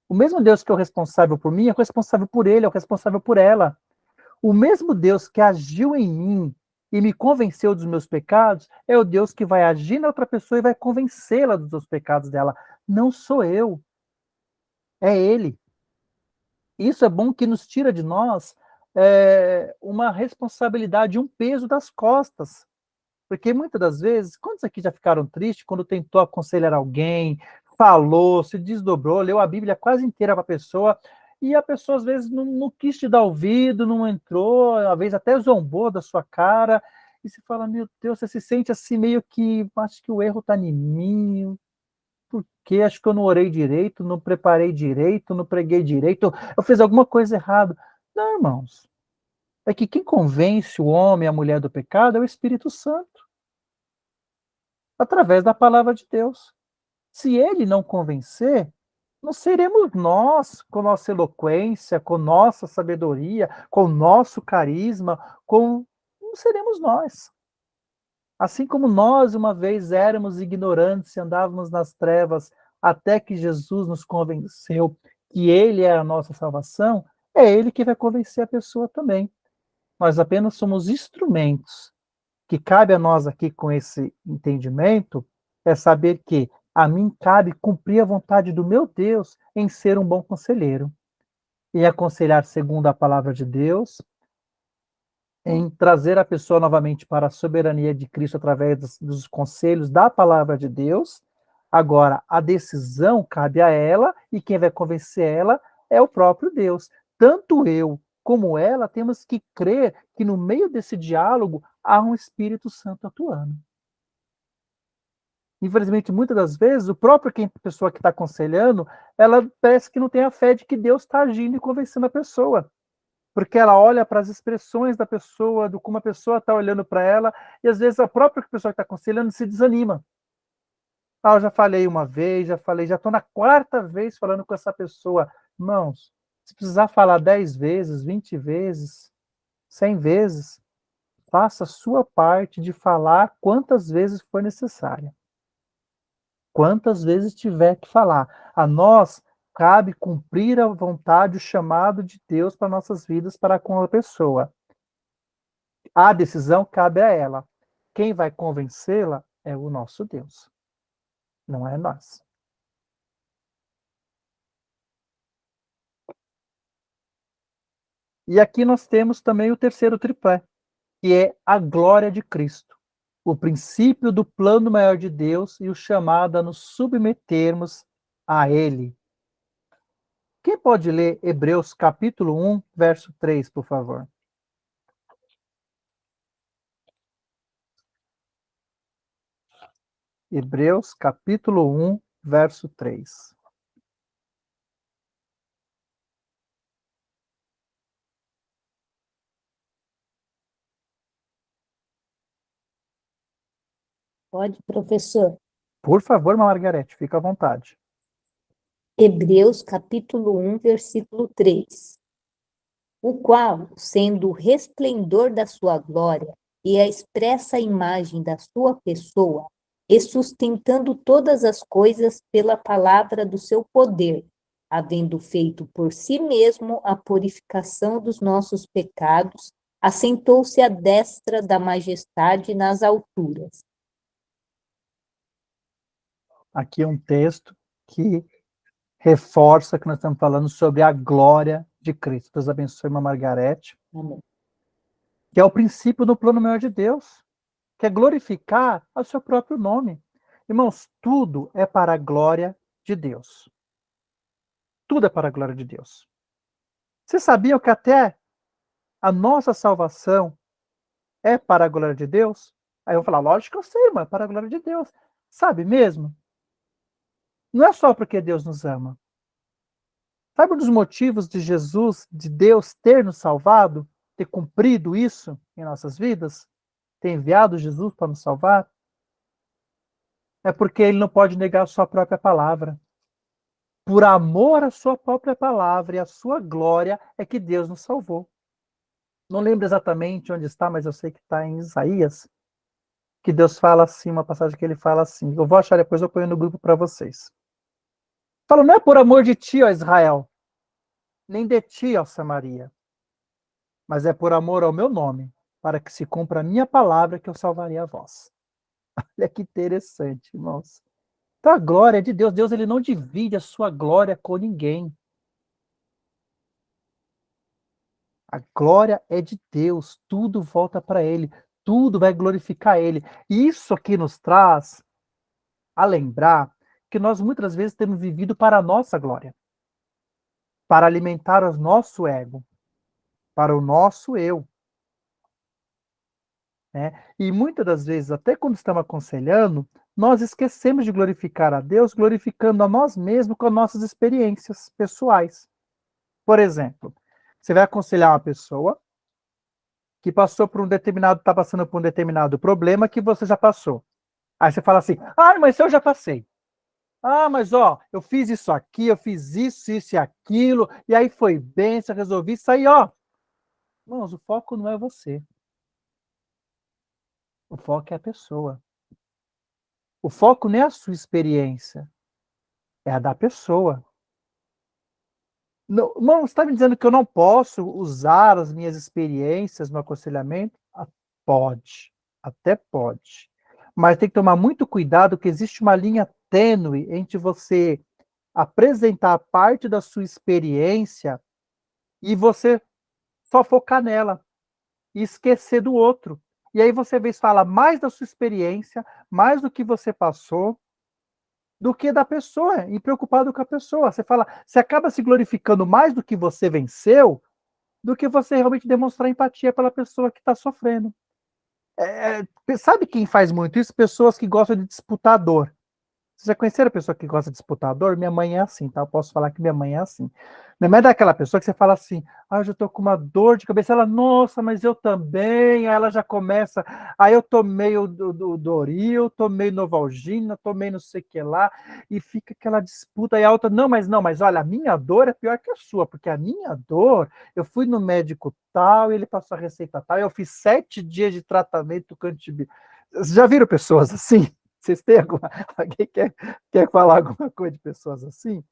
O mesmo Deus que é o responsável por mim é o responsável por ele, é o responsável por ela. O mesmo Deus que agiu em mim e me convenceu dos meus pecados é o Deus que vai agir na outra pessoa e vai convencê-la dos pecados dela. Não sou eu, é Ele. Isso é bom que nos tira de nós uma responsabilidade, um peso das costas. Porque muitas das vezes, quantos aqui já ficaram tristes quando tentou aconselhar alguém, falou, se desdobrou, leu a Bíblia quase inteira para a pessoa, e a pessoa às vezes não quis te dar ouvido, não entrou, às vezes até zombou da sua cara, e você fala, meu Deus, você se sente assim meio que, acho que o erro está em mim, porque acho que eu não orei direito, não preparei direito, não preguei direito, eu fiz alguma coisa errada. Não, irmãos, é que quem convence o homem e a mulher do pecado é o Espírito Santo, através da palavra de Deus. Se ele não convencer, não seremos nós, com nossa eloquência, com nossa sabedoria, com nosso carisma, não seremos nós. Assim como nós uma vez éramos ignorantes e andávamos nas trevas até que Jesus nos convenceu que ele é a nossa salvação, é ele que vai convencer a pessoa também. Nós apenas somos instrumentos. O que cabe a nós aqui com esse entendimento é saber que a mim cabe cumprir a vontade do meu Deus em ser um bom conselheiro, em aconselhar segundo a palavra de Deus, em trazer a pessoa novamente para a soberania de Cristo através dos conselhos da palavra de Deus. Agora, a decisão cabe a ela e quem vai convencer ela é o próprio Deus. Tanto eu como ela temos que crer que no meio desse diálogo há um Espírito Santo atuando. Infelizmente, muitas das vezes, a pessoa que está aconselhando, ela parece que não tem a fé de que Deus está agindo e convencendo a pessoa. Porque ela olha para as expressões da pessoa, do como a pessoa está olhando para ela, e às vezes a própria pessoa que está aconselhando se desanima. Eu já falei uma vez, já estou na 4ª vez falando com essa pessoa. Irmãos, se precisar falar 10 vezes, 20 vezes, 100 vezes, faça a sua parte de falar quantas vezes for necessária. Quantas vezes tiver que falar. A nós cabe cumprir a vontade, o chamado de Deus para nossas vidas, para com a pessoa. A decisão cabe a ela. Quem vai convencê-la é o nosso Deus, não é nós. E aqui nós temos também o terceiro tripé, que é a glória de Cristo, o princípio do plano maior de Deus e o chamado a nos submetermos a Ele. Quem pode ler Hebreus capítulo 1, verso 3, por favor? Hebreus capítulo 1, verso 3. Pode, professor. Por favor, Margarete, fica à vontade. Hebreus capítulo 1, versículo 3. O qual, sendo o resplendor da sua glória e a expressa imagem da sua pessoa, e sustentando todas as coisas pela palavra do seu poder, havendo feito por si mesmo a purificação dos nossos pecados, assentou-se à destra da majestade nas alturas. Aqui é um texto que reforça que nós estamos falando sobre a glória de Cristo. Deus abençoe, irmã Margarete. Amém. Que é o princípio do plano maior de Deus, que é glorificar o seu próprio nome. Irmãos, tudo é para a glória de Deus. Tudo é para a glória de Deus. Vocês sabiam que até a nossa salvação é para a glória de Deus? Aí eu vou falar, lógico que eu sei, irmã, é para a glória de Deus. Sabe mesmo? Não é só porque Deus nos ama. Sabe um dos motivos de Jesus, de Deus ter nos salvado, ter cumprido isso em nossas vidas? Ter enviado Jesus para nos salvar? É porque ele não pode negar a sua própria palavra. Por amor à sua própria palavra e à sua glória é que Deus nos salvou. Não lembro exatamente onde está, mas eu sei que está em Isaías, que Deus fala assim, uma passagem que ele fala assim. Eu vou achar depois, eu ponho no grupo para vocês. Fala, não é por amor de ti, ó Israel, nem de ti, ó Samaria, mas é por amor ao meu nome, para que se cumpra a minha palavra que eu salvarei a vós. Olha que interessante, irmãos. Então a glória é de Deus. Deus ele não divide a sua glória com ninguém. A glória é de Deus. Tudo volta para Ele. Tudo vai glorificar Ele. E isso aqui nos traz a lembrar que nós muitas vezes temos vivido para a nossa glória. Para alimentar o nosso ego. Para o nosso eu. Né? E muitas das vezes, até quando estamos aconselhando, nós esquecemos de glorificar a Deus, glorificando a nós mesmos com as nossas experiências pessoais. Por exemplo, você vai aconselhar uma pessoa que passou por está passando por um determinado problema que você já passou. Aí você fala assim, mas eu já passei. Mas ó, eu fiz isso aqui, eu fiz isso e aquilo, e aí foi bem, você resolvi isso aí, ó. Irmãos, o foco não é você. O foco é a pessoa. O foco não é a sua experiência, é a da pessoa. Não, você está me dizendo que eu não posso usar as minhas experiências no aconselhamento? Pode, até pode. Mas tem que tomar muito cuidado que existe uma linha tênue entre você apresentar parte da sua experiência e você só focar nela e esquecer do outro. E aí você, às vezes, fala mais da sua experiência, mais do que você passou, do que da pessoa, e preocupado com a pessoa. Você acaba se glorificando mais do que você venceu, do que você realmente demonstrar empatia pela pessoa que está sofrendo. Sabe quem faz muito isso? Pessoas que gostam de disputar a dor. Vocês já conheceram a pessoa que gosta de disputar a dor? Minha mãe é assim, tá? Eu posso falar que minha mãe é assim. Minha mãe é daquela pessoa que você fala assim, eu já tô com uma dor de cabeça. Ela, nossa, mas eu também. Aí ela já começa, aí eu tomei o Doril, tomei Novalgina, tomei não sei o que lá, e fica aquela disputa. E a outra, não, mas olha, a minha dor é pior que a sua, porque a minha dor, eu fui no médico tal, e ele passou a receita tal, e eu fiz 7 dias de tratamento com antibiótico. Vocês já viram pessoas assim? Vocês têm alguém quer falar alguma coisa de pessoas assim?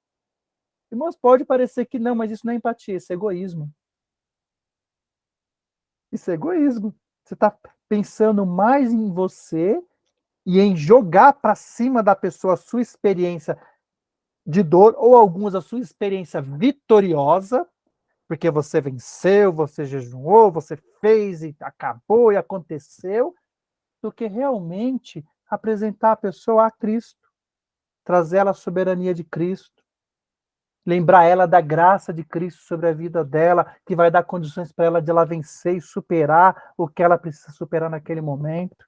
Irmãos, pode parecer que não, mas isso não é empatia, isso é egoísmo. Isso é egoísmo. Você está pensando mais em você e em jogar para cima da pessoa a sua experiência de dor, ou alguns a sua experiência vitoriosa, porque você venceu, você jejuou, você fez e acabou e aconteceu, do que realmente apresentar a pessoa a Cristo, trazer ela à soberania de Cristo, lembrar ela da graça de Cristo sobre a vida dela, que vai dar condições para ela de ela vencer e superar o que ela precisa superar naquele momento.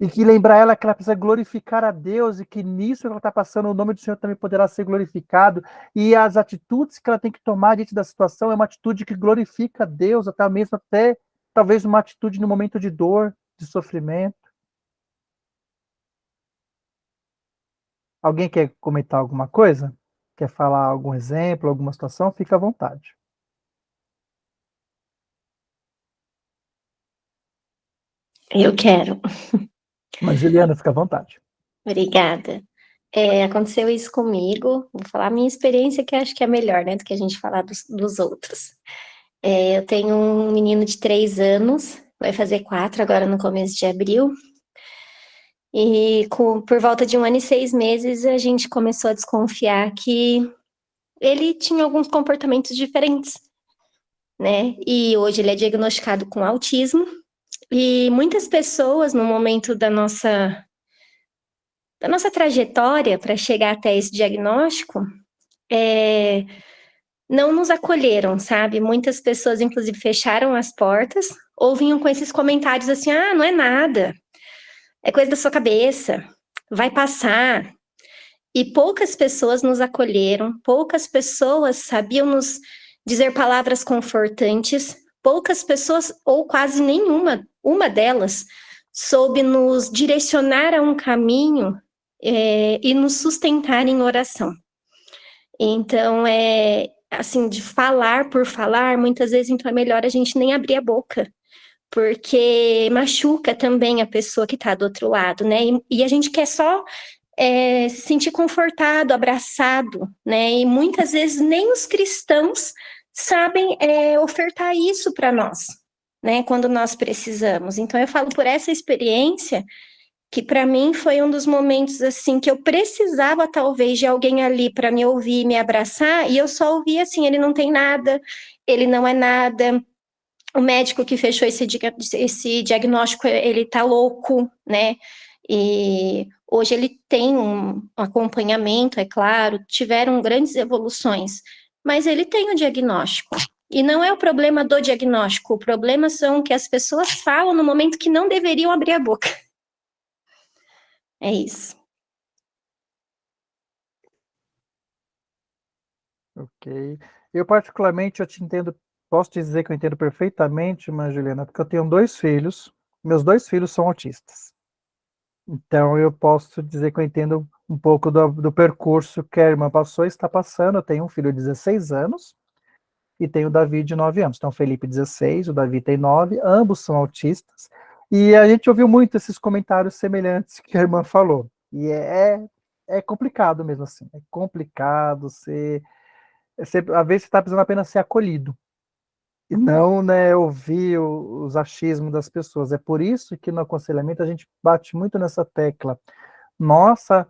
E que lembrar ela que ela precisa glorificar a Deus e que nisso que ela está passando, o nome do Senhor também poderá ser glorificado. E as atitudes que ela tem que tomar diante da situação é uma atitude que glorifica a Deus, até talvez uma atitude no momento de dor, de sofrimento. Alguém quer comentar alguma coisa? Quer falar algum exemplo, alguma situação? Fica à vontade. Eu quero. Mas, Juliana, fica à vontade. Obrigada. Aconteceu isso comigo. Vou falar a minha experiência, que acho que é melhor, né, do que a gente falar dos outros. Eu tenho um menino de 3 anos, vai fazer 4 agora no começo de abril. E por volta de 1 ano e 6 meses, a gente começou a desconfiar que ele tinha alguns comportamentos diferentes, né? E hoje ele é diagnosticado com autismo. E muitas pessoas, no momento da nossa trajetória para chegar até esse diagnóstico, não nos acolheram, sabe? Muitas pessoas, inclusive, fecharam as portas ou vinham com esses comentários assim: ah, não é nada, é coisa da sua cabeça, vai passar. E poucas pessoas nos acolheram, poucas pessoas sabiam nos dizer palavras confortantes, poucas pessoas, ou quase nenhuma, uma delas, soube nos direcionar a um caminho e nos sustentar em oração. Então, assim, de falar por falar, muitas vezes, então, é melhor a gente nem abrir a boca, porque machuca também a pessoa que está do outro lado, né? E a gente quer só se sentir confortado, abraçado, né? E muitas vezes nem os cristãos sabem ofertar isso para nós, né? Quando nós precisamos. Então, eu falo por essa experiência, que para mim foi um dos momentos assim que eu precisava talvez de alguém ali para me ouvir, me abraçar, e eu só ouvia assim: ele não tem nada, ele não é nada. O médico que fechou esse diagnóstico, ele tá louco, né? E hoje ele tem um acompanhamento, é claro, tiveram grandes evoluções, mas ele tem o diagnóstico. E não é o problema do diagnóstico, o problema são que as pessoas falam no momento que não deveriam abrir a boca. É isso. Ok. Eu, particularmente, eu te entendo, posso te dizer que eu entendo perfeitamente, mas, Juliana, porque eu tenho 2 filhos, meus 2 filhos são autistas. Então, eu posso dizer que eu entendo um pouco do percurso que a irmã passou e está passando. Eu tenho um filho de 16 anos e tenho o Davi de 9 anos. Então, o Felipe 16, o Davi tem 9, ambos são autistas. E a gente ouviu muito esses comentários semelhantes que a irmã falou. E é complicado mesmo assim. É complicado às vezes você está precisando apenas ser acolhido. E não, né, ouvir os achismos das pessoas. É por isso que no aconselhamento a gente bate muito nessa tecla. Nossa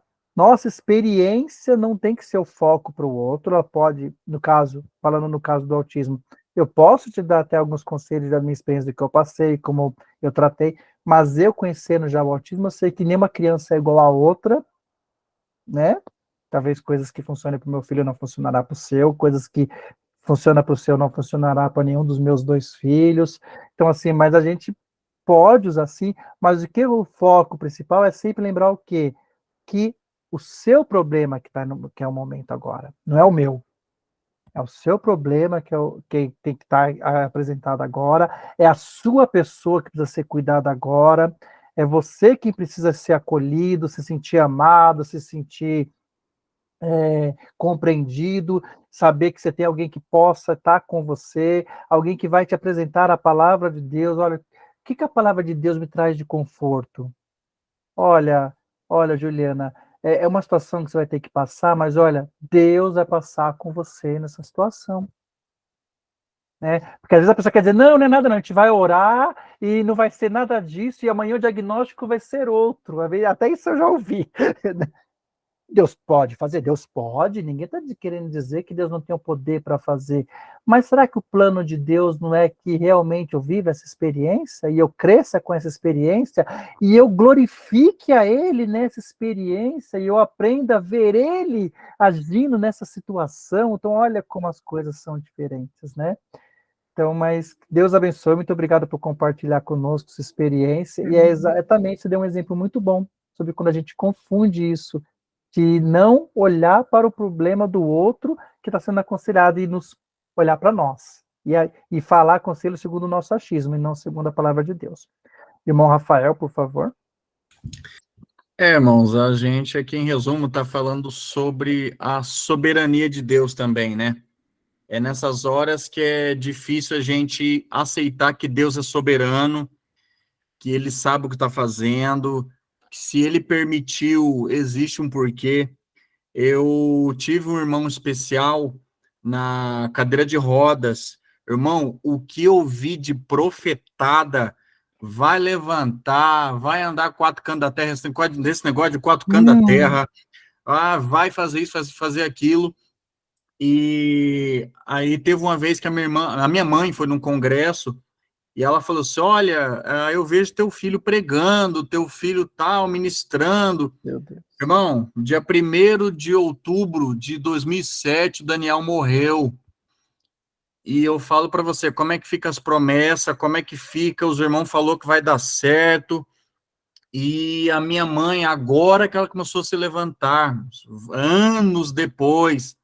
experiência não tem que ser o foco para o outro. Ela pode, falando no caso do autismo, eu posso te dar até alguns conselhos da minha experiência do que eu passei, como eu tratei, mas eu conhecendo já o autismo, eu sei que nenhuma criança é igual a outra, né? Talvez coisas que funcionem para o meu filho não funcionará para o seu, coisas que funcionam para o seu não funcionará para nenhum dos meus 2 filhos. Então, assim, mas a gente pode usar assim, mas o foco principal é sempre lembrar o quê? Que o seu problema que é o momento agora, não é o meu. É o seu problema que tem que estar apresentado agora, é a sua pessoa que precisa ser cuidada agora, é você que precisa ser acolhido, se sentir amado, se sentir compreendido, saber que você tem alguém que possa estar com você, alguém que vai te apresentar a palavra de Deus. Olha, o que a palavra de Deus me traz de conforto? Olha, Juliana, é uma situação que você vai ter que passar, mas olha, Deus vai passar com você nessa situação. Né? Porque às vezes a pessoa quer dizer, não, não é nada, não, a gente vai orar e não vai ser nada disso, e amanhã o diagnóstico vai ser outro. Até isso eu já ouvi. Deus pode fazer? Deus pode, ninguém está querendo dizer que Deus não tem o poder para fazer, mas será que o plano de Deus não é que realmente eu viva essa experiência, e eu cresça com essa experiência, e eu glorifique a Ele nessa experiência, e eu aprenda a ver Ele agindo nessa situação? Então olha como as coisas são diferentes, né? Então, mas Deus abençoe, muito obrigado por compartilhar conosco sua experiência, e é exatamente, você deu um exemplo muito bom, sobre quando a gente confunde isso, de não olhar para o problema do outro que está sendo aconselhado e nos olhar para nós. E falar conselho segundo o nosso achismo e não segundo a palavra de Deus. Irmão Rafael, por favor. Irmãos, a gente aqui, em resumo, está falando sobre a soberania de Deus também, né? É nessas horas que é difícil a gente aceitar que Deus é soberano, que Ele sabe o que está fazendo, que se Ele permitiu, existe um porquê. Eu tive um irmão especial na cadeira de rodas. Irmão, o que eu vi de profetada, vai levantar, vai andar 4 cantos da terra, desse negócio de 4 cantos da terra, vai fazer isso, fazer aquilo. E aí teve uma vez que a minha mãe foi num congresso, e ela falou assim, olha, eu vejo teu filho pregando, teu filho tal, ministrando. Meu Deus. Irmão, dia 1º de outubro de 2007, o Daniel morreu. E eu falo para você, como é que fica as promessas, como é que fica, os irmãos falou que vai dar certo. E a minha mãe, agora que ela começou a se levantar, anos depois,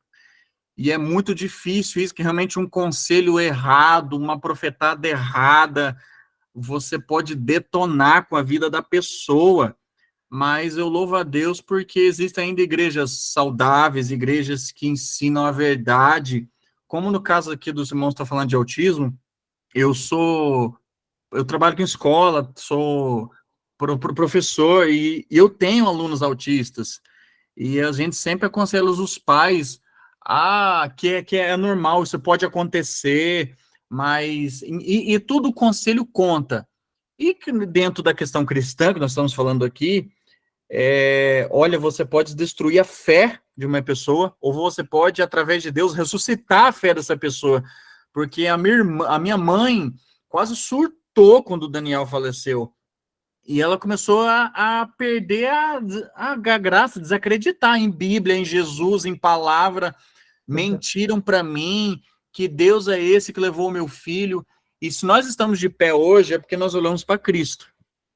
e é muito difícil isso, que realmente um conselho errado, uma profetada errada, você pode detonar com a vida da pessoa. Mas eu louvo a Deus porque existem ainda igrejas saudáveis, igrejas que ensinam a verdade, como no caso aqui dos irmãos que estão falando de autismo, eu trabalho com escola, sou professor, e eu tenho alunos autistas, e a gente sempre aconselha os pais, que é normal, isso pode acontecer, mas, e tudo o conselho conta. E dentro da questão cristã, que nós estamos falando aqui, olha, você pode destruir a fé de uma pessoa, ou você pode, através de Deus, ressuscitar a fé dessa pessoa, porque a minha mãe quase surtou quando o Daniel faleceu, e ela começou a perder a graça, desacreditar em Bíblia, em Jesus, em palavra. Mentiram para mim que Deus é esse que levou o meu filho. E se nós estamos de pé hoje, é porque nós olhamos para Cristo.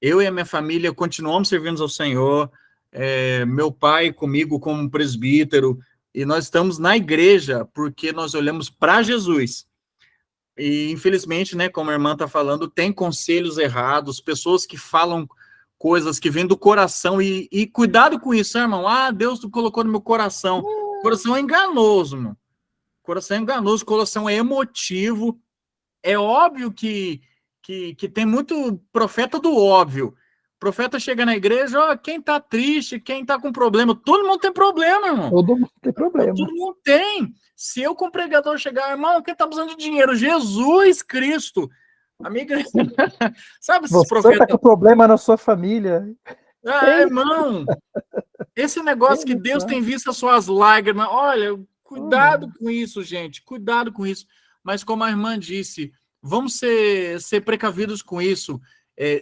Eu e a minha família continuamos servindo ao Senhor, meu pai comigo como presbítero, e nós estamos na igreja porque nós olhamos para Jesus. E, infelizmente, né, como a irmã está falando, tem conselhos errados, pessoas que falam coisas que vêm do coração, e cuidado com isso, irmão. Deus colocou no meu coração. O coração é enganoso, mano. O coração é enganoso, o coração é emotivo. É óbvio que tem muito profeta do óbvio. O profeta chega na igreja, quem tá triste, quem tá com problema, todo mundo tem problema, irmão. Todo mundo tem problema. Todo mundo tem. Se eu, como pregador, chegar, irmão, quem tá precisando de dinheiro? Jesus Cristo. Amiga, sabe esses Você profetas? tá com problema na sua família. Irmão, esse negócio que Deus tem visto as suas lágrimas, olha, cuidado com isso, gente, cuidado com isso. Mas como a irmã disse, vamos ser precavidos com isso.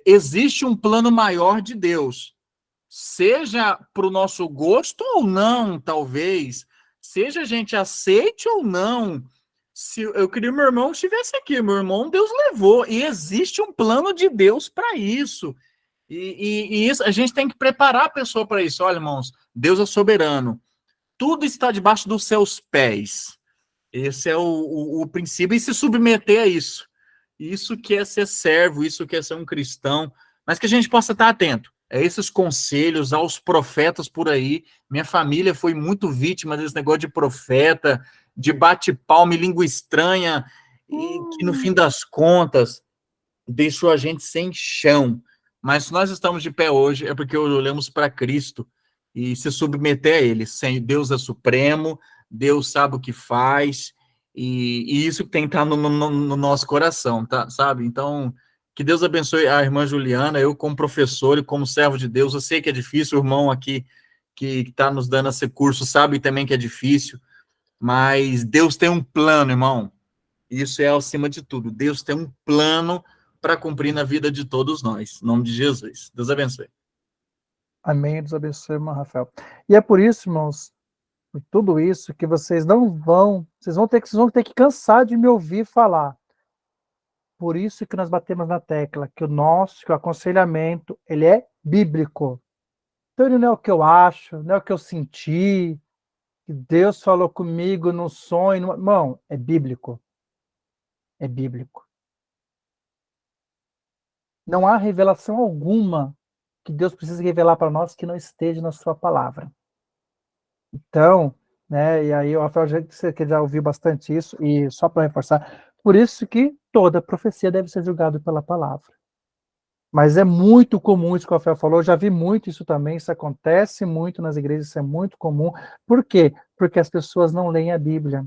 Existe um plano maior de Deus, seja para o nosso gosto ou não, talvez, seja a gente aceite ou não. Se eu queria meu irmão estivesse aqui, meu irmão Deus levou, e existe um plano de Deus para isso. E isso, a gente tem que preparar a pessoa para isso. Olha, irmãos, Deus é soberano, tudo está debaixo dos seus pés. Esse é o princípio, e se submeter a isso. Isso que é ser servo, isso que é ser um cristão, mas que a gente possa estar atento a esses conselhos, aos profetas por aí. Minha família foi muito vítima desse negócio de profeta, de bate-palma e língua estranha, e que no fim das contas deixou a gente sem chão. Mas se nós estamos de pé hoje, é porque olhamos para Cristo, e se submeter a ele. Sem Deus é supremo, Deus sabe o que faz, e isso tem que estar no nosso coração, tá? Sabe? Então, que Deus abençoe a irmã Juliana, eu como professor e como servo de Deus, eu sei que é difícil, o irmão aqui que está nos dando esse curso sabe também que é difícil, mas Deus tem um plano, irmão. Isso é acima de tudo. Deus tem um plano para cumprir na vida de todos nós. Em nome de Jesus. Deus abençoe. Amém. Deus abençoe, irmão Rafael. E é por isso, irmãos, por tudo isso, que vocês vocês vão ter que cansar de me ouvir falar. Por isso que nós batemos na tecla que que o aconselhamento, ele é bíblico. Então ele não é o que eu acho, não é o que eu senti, que Deus falou comigo no sonho. Não, é bíblico. É bíblico. Não há revelação alguma que Deus precisa revelar para nós que não esteja na sua palavra. Então, né, e aí o Rafael já ouviu bastante isso, e só para reforçar, por isso que toda profecia deve ser julgada pela palavra. Mas é muito comum isso que o Rafael falou, eu já vi muito isso também, isso acontece muito nas igrejas, isso é muito comum. Por quê? Porque as pessoas não leem a Bíblia.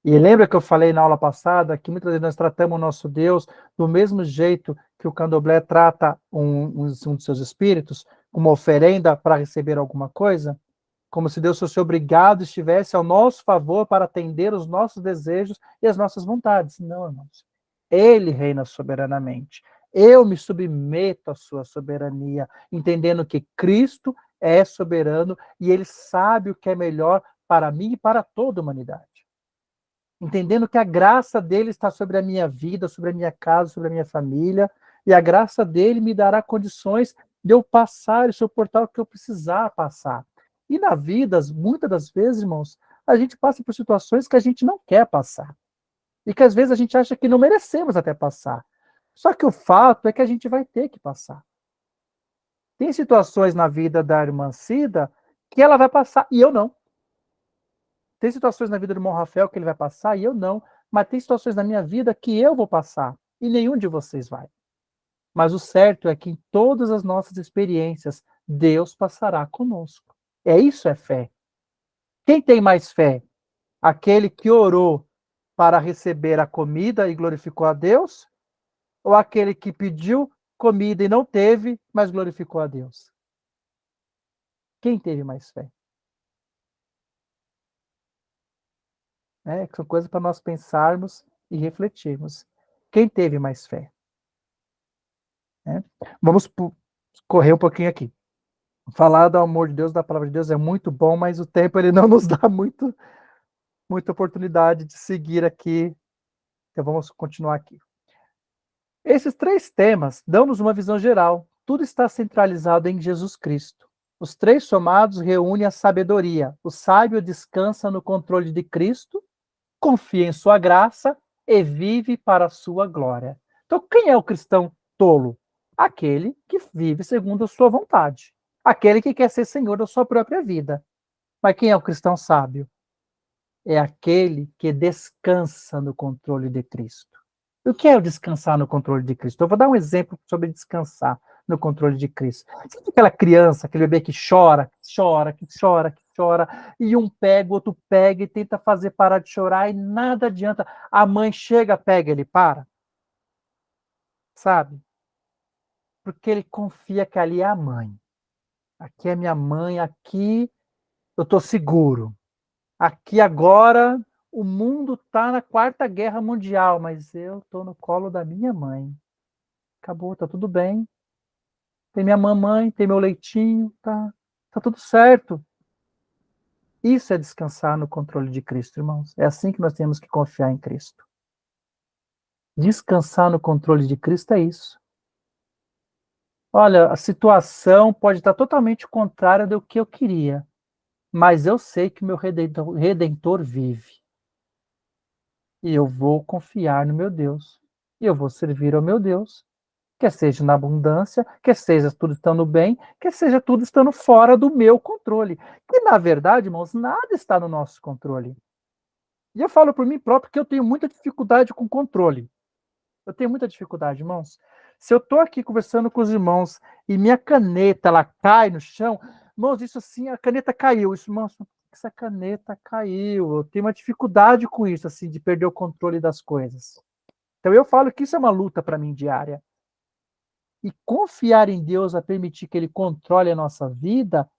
E lembra que eu falei na aula passada que muitas vezes nós tratamos o nosso Deus do mesmo jeito que o candomblé trata um dos seus espíritos, como oferenda para receber alguma coisa? Como se Deus fosse obrigado, estivesse ao nosso favor para atender os nossos desejos e as nossas vontades. Não, irmãos. Ele reina soberanamente. Eu me submeto à sua soberania, entendendo que Cristo é soberano e ele sabe o que é melhor para mim e para toda a humanidade. Entendendo que a graça dele está sobre a minha vida, sobre a minha casa, sobre a minha família, e a graça dele me dará condições de eu passar e suportar o que eu precisar passar. E na vida, muitas das vezes, irmãos, a gente passa por situações que a gente não quer passar. E que às vezes a gente acha que não merecemos até passar. Só que o fato é que a gente vai ter que passar. Tem situações na vida da irmã Cida que ela vai passar e eu não. Tem situações na vida do irmão Rafael que ele vai passar e eu não. Mas tem situações na minha vida que eu vou passar e nenhum de vocês vai. Mas o certo é que em todas as nossas experiências, Deus passará conosco. Isso é fé. Quem tem mais fé? Aquele que orou para receber a comida e glorificou a Deus? Ou aquele que pediu comida e não teve, mas glorificou a Deus? Quem teve mais fé? São coisas para nós pensarmos e refletirmos. Quem teve mais fé? Vamos correr um pouquinho aqui. Falar do amor de Deus, da palavra de Deus é muito bom, mas o tempo ele não nos dá muita oportunidade de seguir aqui. Então vamos continuar aqui. Esses 3 temas dão-nos uma visão geral. Tudo está centralizado em Jesus Cristo. Os 3 somados reúnem a sabedoria. O sábio descansa no controle de Cristo, confia em sua graça e vive para a sua glória. Então, quem é o cristão tolo? Aquele que vive segundo a sua vontade. Aquele que quer ser senhor da sua própria vida. Mas quem é o cristão sábio? É aquele que descansa no controle de Cristo. O que é o descansar no controle de Cristo? Eu vou dar um exemplo sobre descansar no controle de Cristo. Sabe aquela criança, aquele bebê que chora, e um pega, o outro pega e tenta fazer parar de chorar e nada adianta. A mãe chega, pega, ele para. Sabe? Porque ele confia que ali é a mãe. Aqui é minha mãe, aqui eu estou seguro. Aqui agora o mundo está na 4ª Guerra Mundial, mas eu estou no colo da minha mãe. Acabou, está tudo bem. Tem minha mamãe, tem meu leitinho, tá tudo certo. Isso é descansar no controle de Cristo, irmãos. É assim que nós temos que confiar em Cristo. Descansar no controle de Cristo é isso. Olha, a situação pode estar totalmente contrária do que eu queria, mas eu sei que o meu Redentor vive. E eu vou confiar no meu Deus. E eu vou servir ao meu Deus. Quer seja na abundância, quer seja tudo estando bem, quer seja tudo estando fora do meu controle. Que, na verdade, irmãos, nada está no nosso controle. E eu falo por mim próprio que eu tenho muita dificuldade com controle. Eu tenho muita dificuldade, irmãos. Se eu estou aqui conversando com os irmãos e minha caneta ela cai no chão, irmãos, isso assim, a caneta caiu. Isso, irmãos, essa caneta caiu. Eu tenho uma dificuldade com isso, assim, de perder o controle das coisas. Então eu falo que isso é uma luta para mim diária. E confiar em Deus a permitir que Ele controle a nossa vida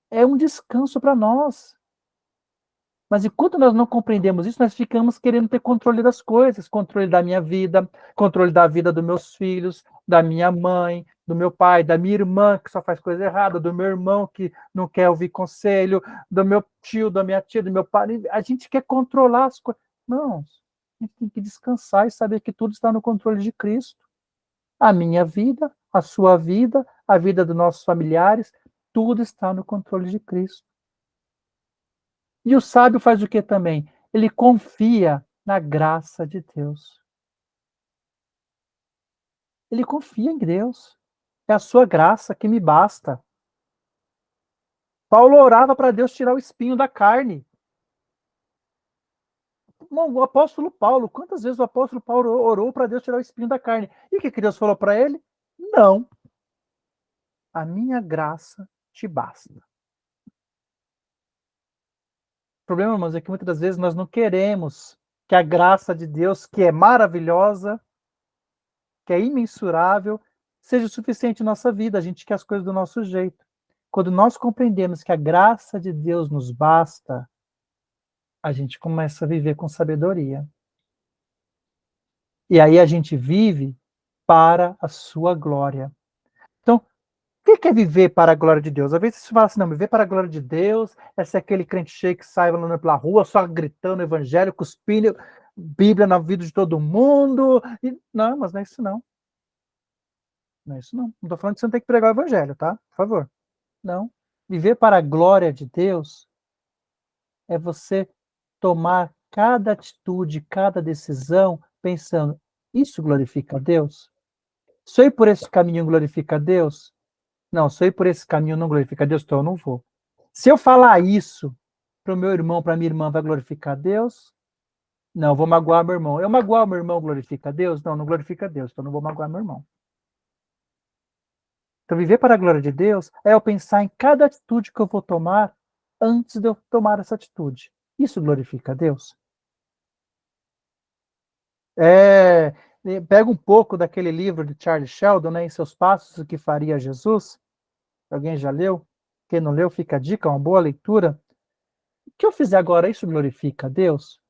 é um descanso para nós. Mas enquanto nós não compreendemos isso, nós ficamos querendo ter controle das coisas, controle da minha vida, controle da vida dos meus filhos, da minha mãe, do meu pai, da minha irmã, que só faz coisa errada, do meu irmão, que não quer ouvir conselho, do meu tio, da minha tia, do meu pai. A gente quer controlar as coisas. Não, a gente tem que descansar e saber que tudo está no controle de Cristo. A minha vida, a sua vida, a vida dos nossos familiares, tudo está no controle de Cristo. E o sábio faz o que também? Ele confia na graça de Deus. Ele confia em Deus. É a sua graça que me basta. Paulo orava para Deus tirar o espinho da carne. O apóstolo Paulo, quantas vezes o apóstolo Paulo orou para Deus tirar o espinho da carne? E o que Deus falou para ele? Não. A minha graça te basta. O problema, irmãos, é que muitas das vezes nós não queremos que a graça de Deus, que é maravilhosa, que é imensurável, seja o suficiente em nossa vida. A gente quer as coisas do nosso jeito. Quando nós compreendemos que a graça de Deus nos basta, a gente começa a viver com sabedoria. E aí a gente vive para a sua glória. Então, o que é viver para a glória de Deus? Às vezes você fala assim, não, viver para a glória de Deus é ser aquele crente cheio que sai andando pela rua, só gritando evangelho, cuspindo Bíblia na vida de todo mundo. E, não, mas não é isso não. Não é isso não. Não estou falando que você não tem que pregar o evangelho, tá? Por favor. Não. Viver para a glória de Deus é você tomar cada atitude, cada decisão, pensando, isso glorifica a Deus? Se eu ir por esse caminho glorifica a Deus? Não, se eu ir por esse caminho não glorifica a Deus, então eu não vou. Se eu falar isso para o meu irmão, para a minha irmã, vai glorificar a Deus? Não, eu vou magoar meu irmão. Eu magoar meu irmão glorifica a Deus? Não, não glorifica a Deus, então eu não vou magoar meu irmão. Então, viver para a glória de Deus é eu pensar em cada atitude que eu vou tomar antes de eu tomar essa atitude. Isso glorifica a Deus? Pega um pouco daquele livro de Charles Sheldon, né, Em Seus Passos, o que faria Jesus. Alguém já leu? Quem não leu, fica a dica, uma boa leitura. O que eu fizer agora, isso glorifica a Deus?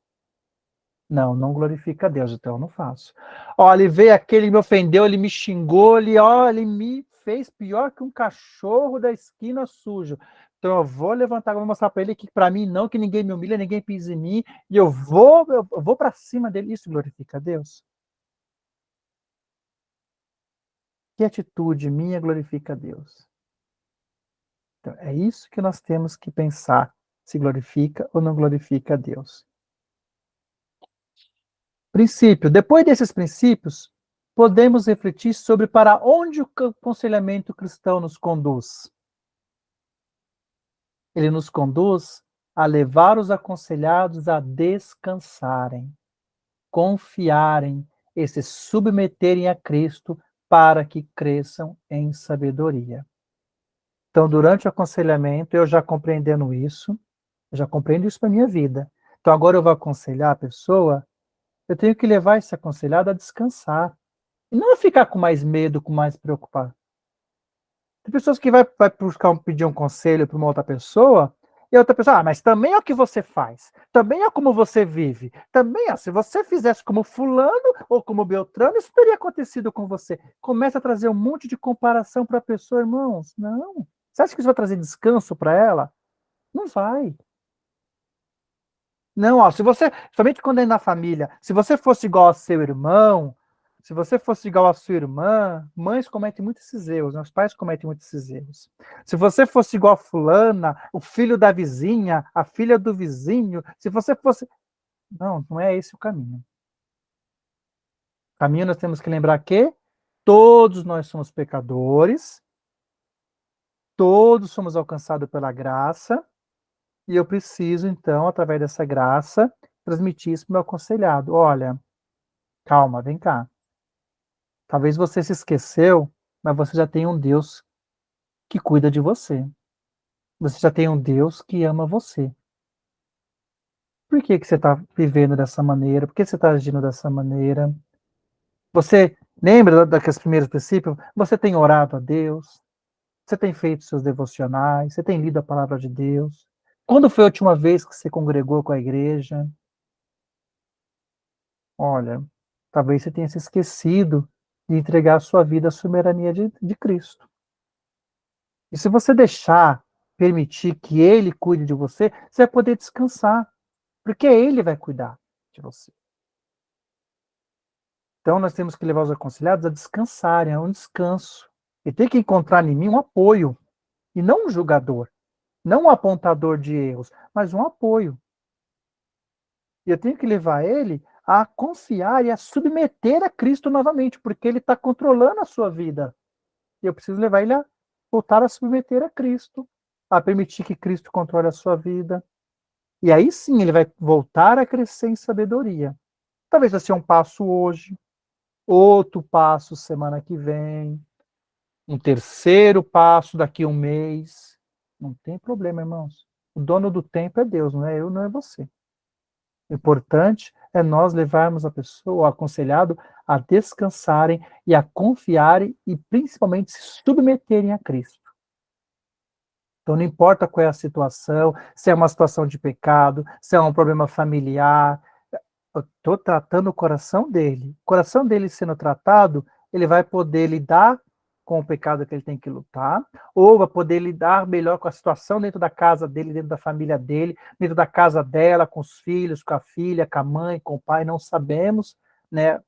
Não, não glorifica a Deus, então eu não faço. Olha, ele veio aquele, me ofendeu, ele me xingou, ele me fez pior que um cachorro da esquina sujo. Então eu vou levantar, vou mostrar para ele que para mim não, que ninguém me humilha, ninguém pisa em mim, e eu vou para cima dele. Isso glorifica a Deus? Que atitude minha glorifica a Deus? Então, é isso que nós temos que pensar, se glorifica ou não glorifica a Deus. Princípio. Depois desses princípios, podemos refletir sobre para onde o aconselhamento cristão nos conduz. Ele nos conduz a levar os aconselhados a descansarem, confiarem e se submeterem a Cristo para que cresçam em sabedoria. Então, durante o aconselhamento, eu já compreendendo isso, eu já compreendo isso para a minha vida. Então, agora eu vou aconselhar a pessoa, eu tenho que levar esse aconselhado a descansar. E não ficar com mais medo, com mais preocupação. Tem pessoas que vai buscar pedir um conselho para uma outra pessoa, e a outra pessoa, mas também é o que você faz, também é como você vive, também se você fizesse como fulano ou como Beltrano, isso teria acontecido com você. Começa a trazer um monte de comparação para a pessoa, irmãos. Não. Você acha que isso vai trazer descanso para ela? Não vai. Não, se você, somente quando é na família, se você fosse igual ao seu irmão, se você fosse igual à sua irmã, mães cometem muito esses erros, né? Os pais cometem muito esses erros. Se você fosse igual a fulana, o filho da vizinha, a filha do vizinho, se você fosse... Não, não é esse o caminho. O caminho nós temos que lembrar que todos nós somos pecadores, todos somos alcançados pela graça, e eu preciso, então, através dessa graça, transmitir isso para o meu aconselhado. Olha, calma, vem cá. Talvez você se esqueceu, mas você já tem um Deus que cuida de você. Você já tem um Deus que ama você. Por que que você está vivendo dessa maneira? Por que você está agindo dessa maneira? Você lembra daqueles primeiros princípios? Você tem orado a Deus? Você tem feito seus devocionais? Você tem lido a palavra de Deus? Quando foi a última vez que você congregou com a igreja? Olha, talvez você tenha se esquecido de entregar a sua vida à soberania de Cristo. E se você deixar, permitir que Ele cuide de você, você vai poder descansar, porque Ele vai cuidar de você. Então nós temos que levar os aconselhados a descansarem, a um descanso. E tem que encontrar em mim um apoio, e não um julgador, não um apontador de erros, mas um apoio. E eu tenho que levar ele a confiar e a submeter a Cristo novamente, porque ele está controlando a sua vida. E eu preciso levar ele a voltar a submeter a Cristo, a permitir que Cristo controle a sua vida. E aí sim ele vai voltar a crescer em sabedoria. Talvez vai ser um passo hoje, outro passo semana que vem, um terceiro passo daqui a um mês. Não tem problema, irmãos. O dono do tempo é Deus, não é eu, não é você. O importante é nós levarmos a pessoa, o aconselhado, a descansarem e a confiarem e principalmente se submeterem a Cristo. Então não importa qual é a situação, se é uma situação de pecado, se é um problema familiar, eu estou tratando o coração dele. O coração dele sendo tratado, ele vai poder lidar com o pecado que ele tem que lutar, ou vai poder lidar melhor com a situação dentro da casa dele, dentro da família dele, dentro da casa dela, com os filhos, com a filha, com a mãe, com o pai, não sabemos, né,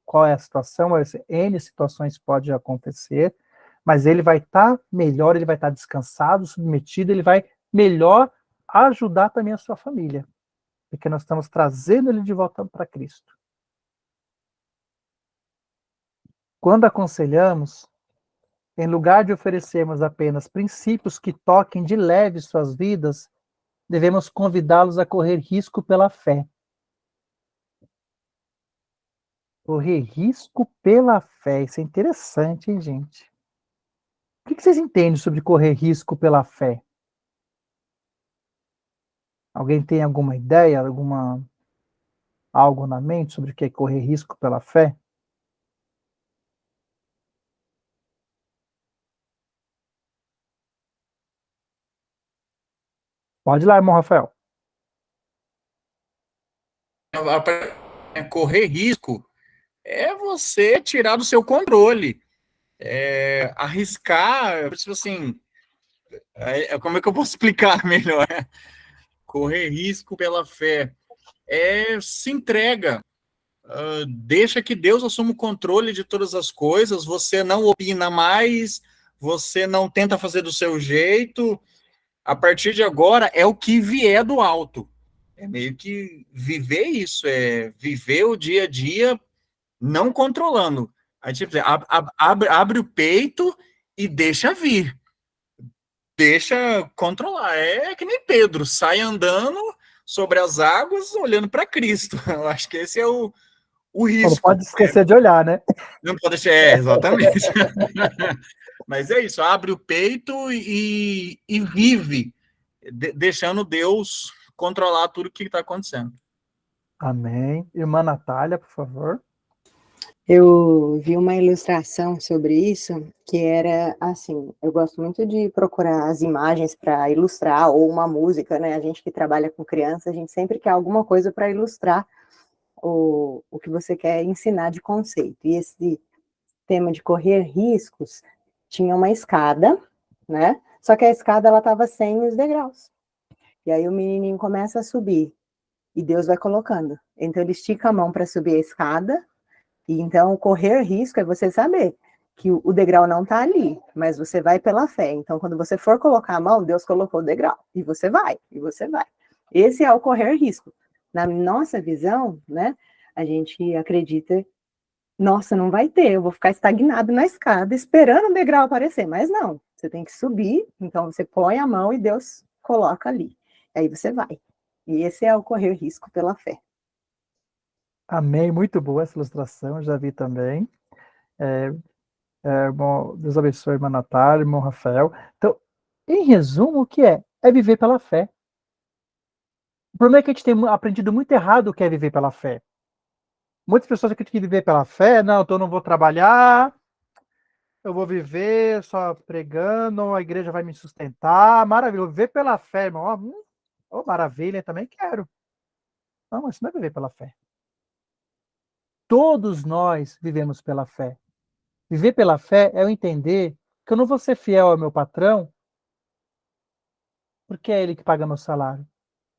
qual é a situação, mas N situações podem acontecer, mas ele vai estar melhor, ele vai estar descansado, submetido, ele vai melhor ajudar também a sua família, porque nós estamos trazendo ele de volta para Cristo. Quando aconselhamos, em lugar de oferecermos apenas princípios que toquem de leve suas vidas, devemos convidá-los a correr risco pela fé. Correr risco pela fé. Isso é interessante, hein, gente? O que vocês entendem sobre correr risco pela fé? Alguém tem alguma ideia, algo na mente sobre o que é correr risco pela fé? Pode ir lá, irmão Rafael. Correr risco é você tirar do seu controle, arriscar, tipo assim, como é que eu posso explicar melhor? Correr risco pela fé se entrega, deixa que Deus assuma o controle de todas as coisas, você não opina mais, você não tenta fazer do seu jeito, a partir de agora é o que vier do alto, é meio que viver isso, viver o dia a dia não controlando. Aí, tipo, abre o peito e deixa vir. Deixa controlar. É que nem Pedro, sai andando sobre as águas, olhando para Cristo. Eu acho que esse é o Não risco. pode esquecer de olhar, né? Não pode deixar, exatamente. Mas é isso, abre o peito e vive, deixando Deus controlar tudo que está acontecendo. Amém. Irmã Natália, por favor. Eu vi uma ilustração sobre isso, que era assim, eu gosto muito de procurar as imagens para ilustrar, ou uma música, né? A gente que trabalha com criança, a gente sempre quer alguma coisa para ilustrar o que você quer ensinar de conceito. E esse tema de correr riscos tinha uma escada, né? Só que a escada ela estava sem os degraus. E aí o menininho começa a subir, e Deus vai colocando. Então ele estica a mão para subir a escada. E então, correr risco é você saber que o degrau não está ali, mas você vai pela fé. Então, quando você for colocar a mão, Deus colocou o degrau, e você vai, e você vai. Esse é o correr risco. Na nossa visão, né, a gente acredita, nossa, não vai ter, eu vou ficar estagnado na escada, esperando o degrau aparecer. Mas não, você tem que subir, então você põe a mão e Deus coloca ali. Aí você vai. E esse é o correr risco pela fé. Amém, muito boa essa ilustração, já vi também. Irmão, Deus abençoe, irmã Natália, irmão Rafael. Então, em resumo, o que é? É viver pela fé. O problema é que a gente tem aprendido muito errado o que é viver pela fé. Muitas pessoas acreditam que viver pela fé, não, então eu não vou trabalhar, eu vou viver só pregando, a igreja vai me sustentar, maravilha. Viver pela fé, irmão, maravilha, também quero. Não, mas isso não é viver pela fé. Todos nós vivemos pela fé. Viver pela fé é eu entender que eu não vou ser fiel ao meu patrão porque é ele que paga meu salário.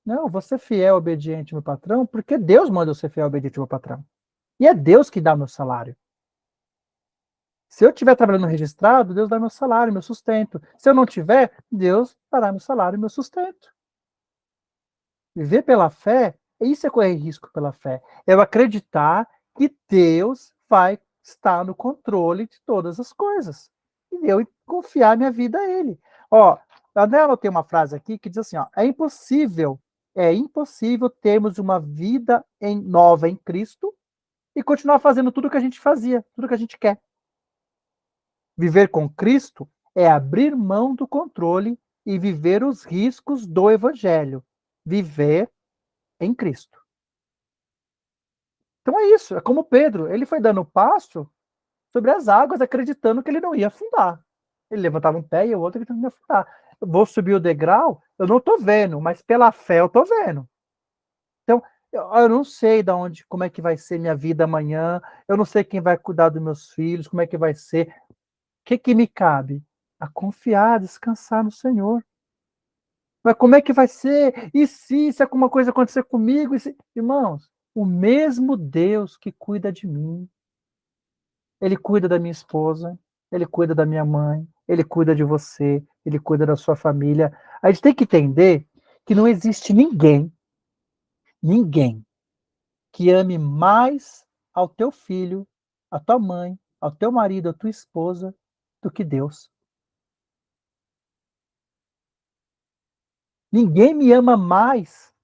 Não, eu vou ser fiel, obediente ao meu patrão porque Deus manda eu ser fiel, obediente ao meu patrão. E é Deus que dá meu salário. Se eu estiver trabalhando registrado, Deus dá meu salário, meu sustento. Se eu não tiver, Deus dará meu salário e meu sustento. Viver pela fé, isso é correr risco pela fé. É eu acreditar que Deus vai estar no controle de todas as coisas. E eu confiar minha vida a Ele. Ó, eu anotei uma frase aqui que diz assim, ó, é impossível termos uma vida nova em Cristo e continuar fazendo tudo o que a gente fazia, tudo que a gente quer. Viver com Cristo é abrir mão do controle e viver os riscos do Evangelho. Viver em Cristo. Então é isso, é como Pedro, ele foi dando passo sobre as águas, acreditando que ele não ia afundar. Ele levantava um pé e o outro acreditando que não ia afundar. Eu vou subir o degrau, eu não estou vendo, mas pela fé eu estou vendo. Então, eu não sei como é que vai ser minha vida amanhã, eu não sei quem vai cuidar dos meus filhos, como é que vai ser. O que me cabe? A confiar, descansar no Senhor. Mas como é que vai ser? E se alguma coisa acontecer comigo? Irmãos, o mesmo Deus que cuida de mim, Ele cuida da minha esposa, Ele cuida da minha mãe, Ele cuida de você, Ele cuida da sua família. A gente tem que entender que não existe ninguém que ame mais ao teu filho, à tua mãe, ao teu marido, à tua esposa, do que Deus. Ninguém me ama mais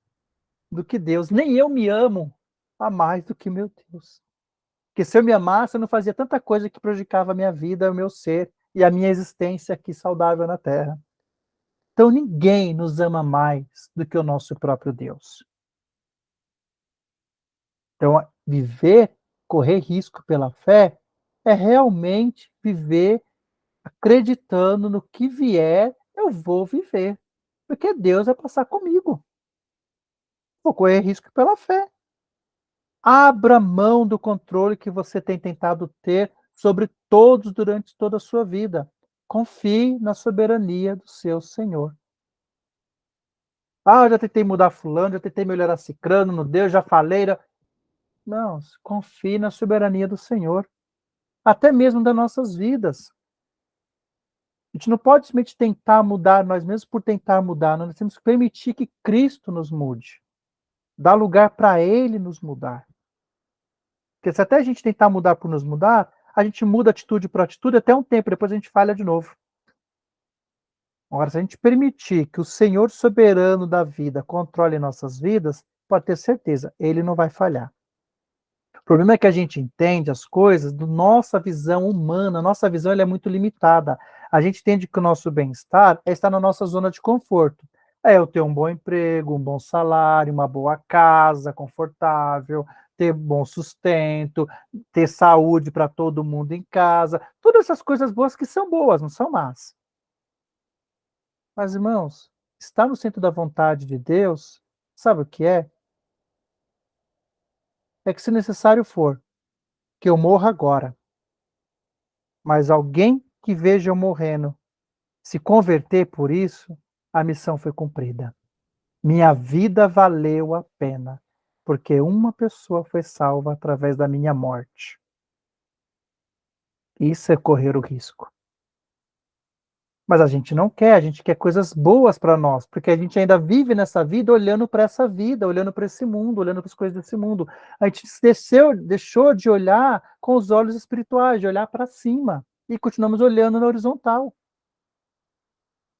do que Deus, nem eu me amo a mais do que meu Deus. Porque se eu me amasse, eu não fazia tanta coisa que prejudicava a minha vida, o meu ser e a minha existência aqui saudável na Terra. Então ninguém nos ama mais do que o nosso próprio Deus. Então correr risco pela fé, é realmente viver acreditando no que vier, eu vou viver. Porque Deus vai passar comigo. Vou correr risco pela fé. Abra mão do controle que você tem tentado ter sobre todos durante toda a sua vida. Confie na soberania do seu Senhor. Eu já tentei mudar fulano, já tentei melhorar cicrano, não deu, já falei. Não, confie na soberania do Senhor. Até mesmo das nossas vidas. A gente não pode simplesmente tentar mudar nós mesmos por tentar mudar. Nós temos que permitir que Cristo nos mude. Dar lugar para Ele nos mudar. Porque se até a gente tentar mudar por nos mudar, a gente muda atitude por atitude até um tempo, depois a gente falha de novo. Agora, se a gente permitir que o Senhor soberano da vida controle nossas vidas, pode ter certeza, Ele não vai falhar. O problema é que a gente entende as coisas da nossa visão humana, a nossa visão ela é muito limitada. A gente entende que o nosso bem-estar é estar na nossa zona de conforto. É eu ter um bom emprego, um bom salário, uma boa casa confortável, ter bom sustento, ter saúde para todo mundo em casa, todas essas coisas boas que são boas, não são más. Mas, irmãos, estar no centro da vontade de Deus, sabe o que é? É que se necessário for, que eu morra agora, mas alguém que veja eu morrendo se converter por isso, a missão foi cumprida. Minha vida valeu a pena, porque uma pessoa foi salva através da minha morte. Isso é correr o risco. Mas a gente não quer, a gente quer coisas boas para nós, porque a gente ainda vive nessa vida olhando para essa vida, olhando para esse mundo, olhando para as coisas desse mundo. A gente deixou de olhar com os olhos espirituais, de olhar para cima, e continuamos olhando na horizontal.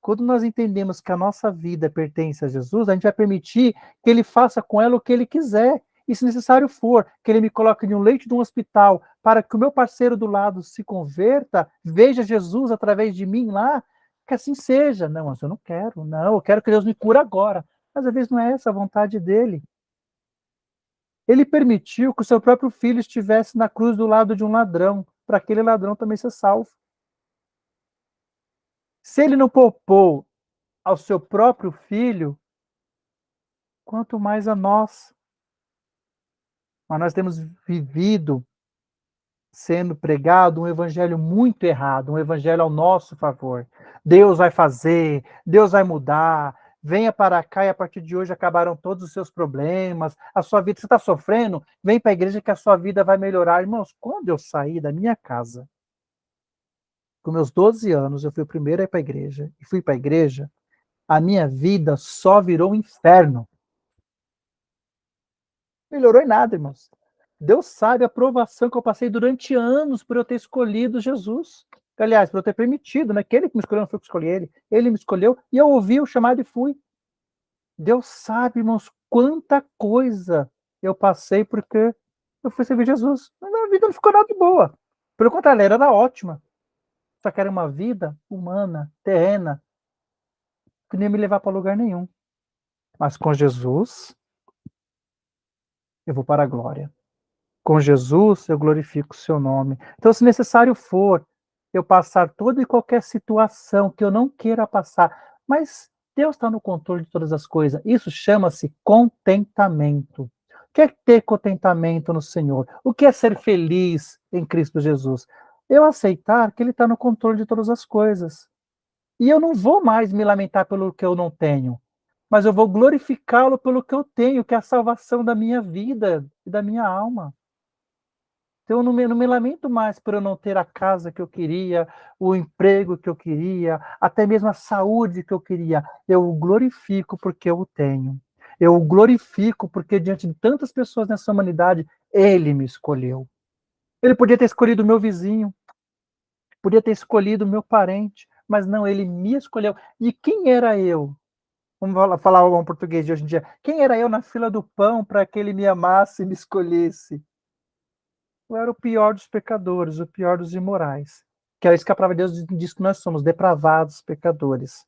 Quando nós entendemos que a nossa vida pertence a Jesus, a gente vai permitir que Ele faça com ela o que Ele quiser. E se necessário for, que ele me coloque em um leito de um hospital para que o meu parceiro do lado se converta, veja Jesus através de mim lá, que assim seja. Não, mas eu não quero. Não, eu quero que Deus me cure agora. Mas às vezes não é essa a vontade dele. Ele permitiu que o seu próprio filho estivesse na cruz do lado de um ladrão, para aquele ladrão também ser salvo. Se ele não poupou ao seu próprio filho, quanto mais a nós. Mas nós temos vivido sendo pregado um evangelho muito errado, um evangelho ao nosso favor. Deus vai fazer, Deus vai mudar, venha para cá e a partir de hoje acabarão todos os seus problemas, a sua vida, você está sofrendo, vem para a igreja que a sua vida vai melhorar. Irmãos, quando eu saí da minha casa, com meus 12 anos, eu fui o primeiro a ir para a igreja, e fui para a igreja, a minha vida só virou um inferno. Melhorou em nada, irmãos. Deus sabe a provação que eu passei durante anos por eu ter escolhido Jesus. Aliás, por eu ter permitido, né? Que ele que me escolheu, não foi eu que escolhi ele. Ele me escolheu e eu ouvi o chamado e fui. Deus sabe, irmãos, quanta coisa eu passei porque eu fui servir Jesus. Mas minha vida não ficou nada de boa. Pelo contrário, ela era ótima. Só que era uma vida humana, terrena, que nem ia me levar para lugar nenhum. Mas com Jesus, eu vou para a glória. Com Jesus, eu glorifico o seu nome. Então, se necessário for, eu passar toda e qualquer situação que eu não queira passar, mas Deus está no controle de todas as coisas. Isso chama-se contentamento. O que é ter contentamento no Senhor? O que é ser feliz em Cristo Jesus? Eu aceitar que Ele está no controle de todas as coisas. E eu não vou mais me lamentar pelo que eu não tenho, mas eu vou glorificá-lo pelo que eu tenho, que é a salvação da minha vida e da minha alma. Então, eu não me lamento mais por eu não ter a casa que eu queria, o emprego que eu queria, até mesmo a saúde que eu queria. Eu o glorifico porque eu o tenho. Eu o glorifico porque, diante de tantas pessoas nessa humanidade, Ele me escolheu. Ele podia ter escolhido o meu vizinho, podia ter escolhido o meu parente, mas não, Ele me escolheu. E quem era eu? Vamos falar um português de hoje em dia. Quem era eu na fila do pão para que Ele me amasse e me escolhesse? Eu era o pior dos pecadores, o pior dos imorais. Que é isso que a palavra de Deus diz que nós somos, depravados pecadores.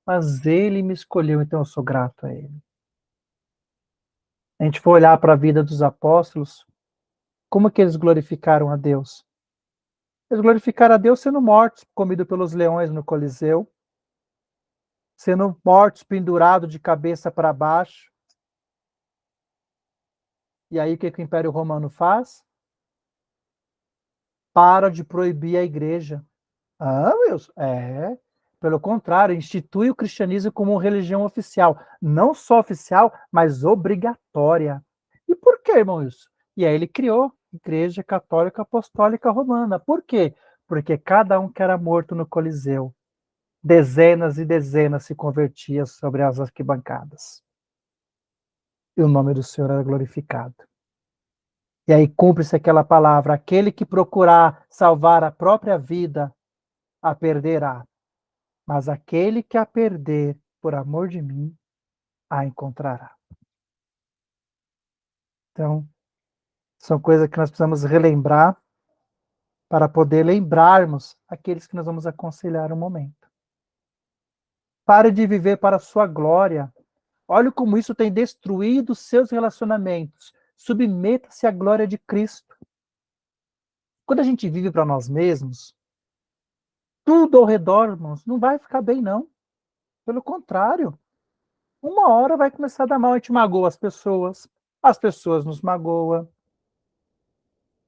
Mas Ele me escolheu, então eu sou grato a Ele. A gente for olhar para a vida dos apóstolos, como que eles glorificaram a Deus? Eles glorificaram a Deus sendo mortos, comidos pelos leões no Coliseu, sendo mortos, pendurados de cabeça para baixo. E aí o que o Império Romano faz? Para de proibir a igreja. Ah, Wilson, pelo contrário, institui o cristianismo como uma religião oficial. Não só oficial, mas obrigatória. E por que, irmão Wilson? E aí ele criou a Igreja Católica Apostólica Romana. Por quê? Porque cada um que era morto no Coliseu, dezenas e dezenas se convertiam sobre as arquibancadas. E o nome do Senhor era glorificado. E aí cumpre-se aquela palavra: aquele que procurar salvar a própria vida, a perderá. Mas aquele que a perder por amor de mim, a encontrará. Então, são coisas que nós precisamos relembrar para poder lembrarmos aqueles que nós vamos aconselhar no momento. Pare de viver para a sua glória. Olha como isso tem destruído seus relacionamentos. Submeta-se à glória de Cristo. Quando a gente vive para nós mesmos, tudo ao redor, irmãos, não vai ficar bem, não. Pelo contrário, uma hora vai começar a dar mal, a gente magoa as pessoas nos magoam,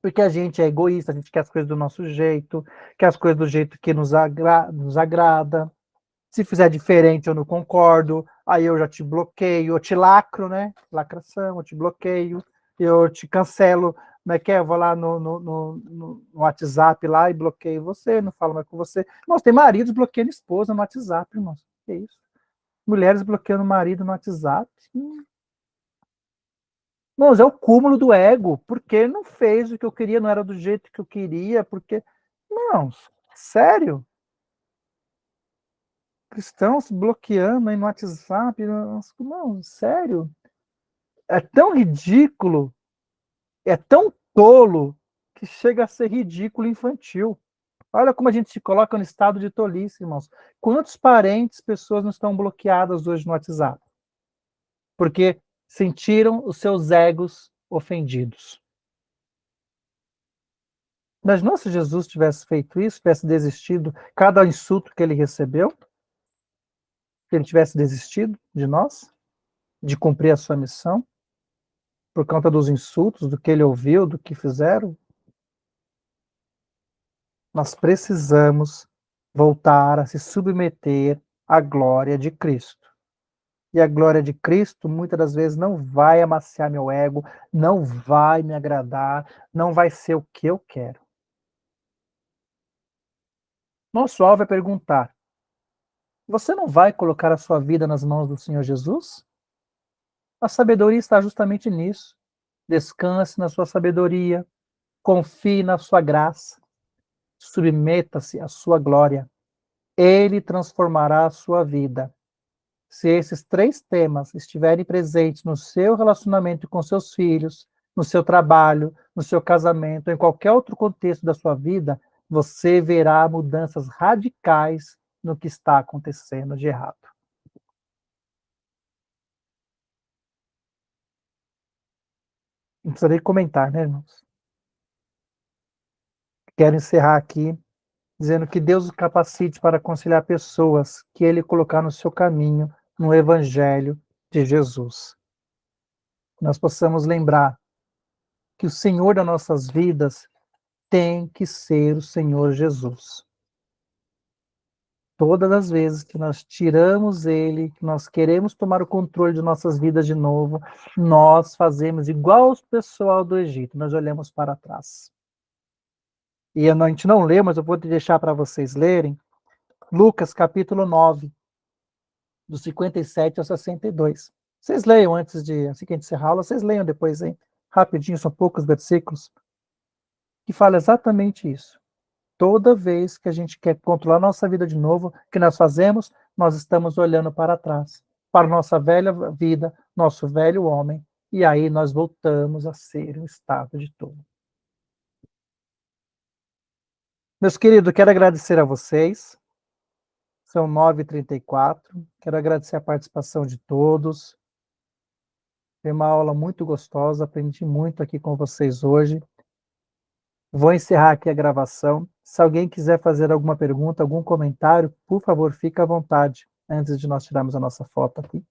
porque a gente é egoísta, a gente quer as coisas do nosso jeito, quer as coisas do jeito que nos agrada. Se fizer diferente, eu não concordo, aí eu já te bloqueio, eu te lacro, né? Lacração, eu te bloqueio, eu te cancelo, como é que é? Eu vou lá no WhatsApp lá e bloqueio você, não falo mais com você. Nossa, tem maridos bloqueando esposa no WhatsApp, irmãos. Que isso? Mulheres bloqueando o marido no WhatsApp. Irmãos, é o cúmulo do ego, porque não fez o que eu queria, não era do jeito que eu queria, porque... Irmãos, sério? Cristãos bloqueando aí no WhatsApp, não, sério? É tão ridículo é tão tolo que chega a ser ridículo e infantil. Olha como a gente se coloca no estado de tolice, irmãos. Quantos parentes, pessoas não estão bloqueadas hoje no WhatsApp? Porque sentiram os seus egos ofendidos. Mas não, se Jesus tivesse feito isso, tivesse desistido, cada insulto que ele recebeu, se ele tivesse desistido de nós, de cumprir a sua missão, por conta dos insultos, do que ele ouviu, do que fizeram, nós precisamos voltar a se submeter à glória de Cristo. E a glória de Cristo, muitas das vezes, não vai amaciar meu ego, não vai me agradar, não vai ser o que eu quero. Nosso alvo é perguntar: você não vai colocar a sua vida nas mãos do Senhor Jesus? A sabedoria está justamente nisso. Descanse na sua sabedoria, confie na sua graça, submeta-se à sua glória. Ele transformará a sua vida. Se esses 3 temas estiverem presentes no seu relacionamento com seus filhos, no seu trabalho, no seu casamento, em qualquer outro contexto da sua vida, você verá mudanças radicais no que está acontecendo de errado. Não precisa nem comentar, né, irmãos? Quero encerrar aqui dizendo que Deus o capacite para conciliar pessoas que Ele colocar no seu caminho, no Evangelho de Jesus. Nós possamos lembrar que o Senhor das nossas vidas tem que ser o Senhor Jesus. Todas as vezes que nós tiramos Ele, que nós queremos tomar o controle de nossas vidas de novo, nós fazemos igual o pessoal do Egito, nós olhamos para trás. E a gente não lê, mas eu vou deixar para vocês lerem, Lucas capítulo 9, do 57 ao 62. Vocês leiam antes de, assim que a gente encerrar a aula, vocês leiam depois, hein? Rapidinho, são poucos versículos, que fala exatamente isso. Toda vez que a gente quer controlar nossa vida de novo, o que nós fazemos? Nós estamos olhando para trás, para nossa velha vida, nosso velho homem, e aí nós voltamos a ser o estado de todo. Meus queridos, quero agradecer a vocês. São 9h34. Quero agradecer a participação de todos. Foi uma aula muito gostosa, aprendi muito aqui com vocês hoje. Vou encerrar aqui a gravação. Se alguém quiser fazer alguma pergunta, algum comentário, por favor, fique à vontade, antes de nós tirarmos a nossa foto aqui.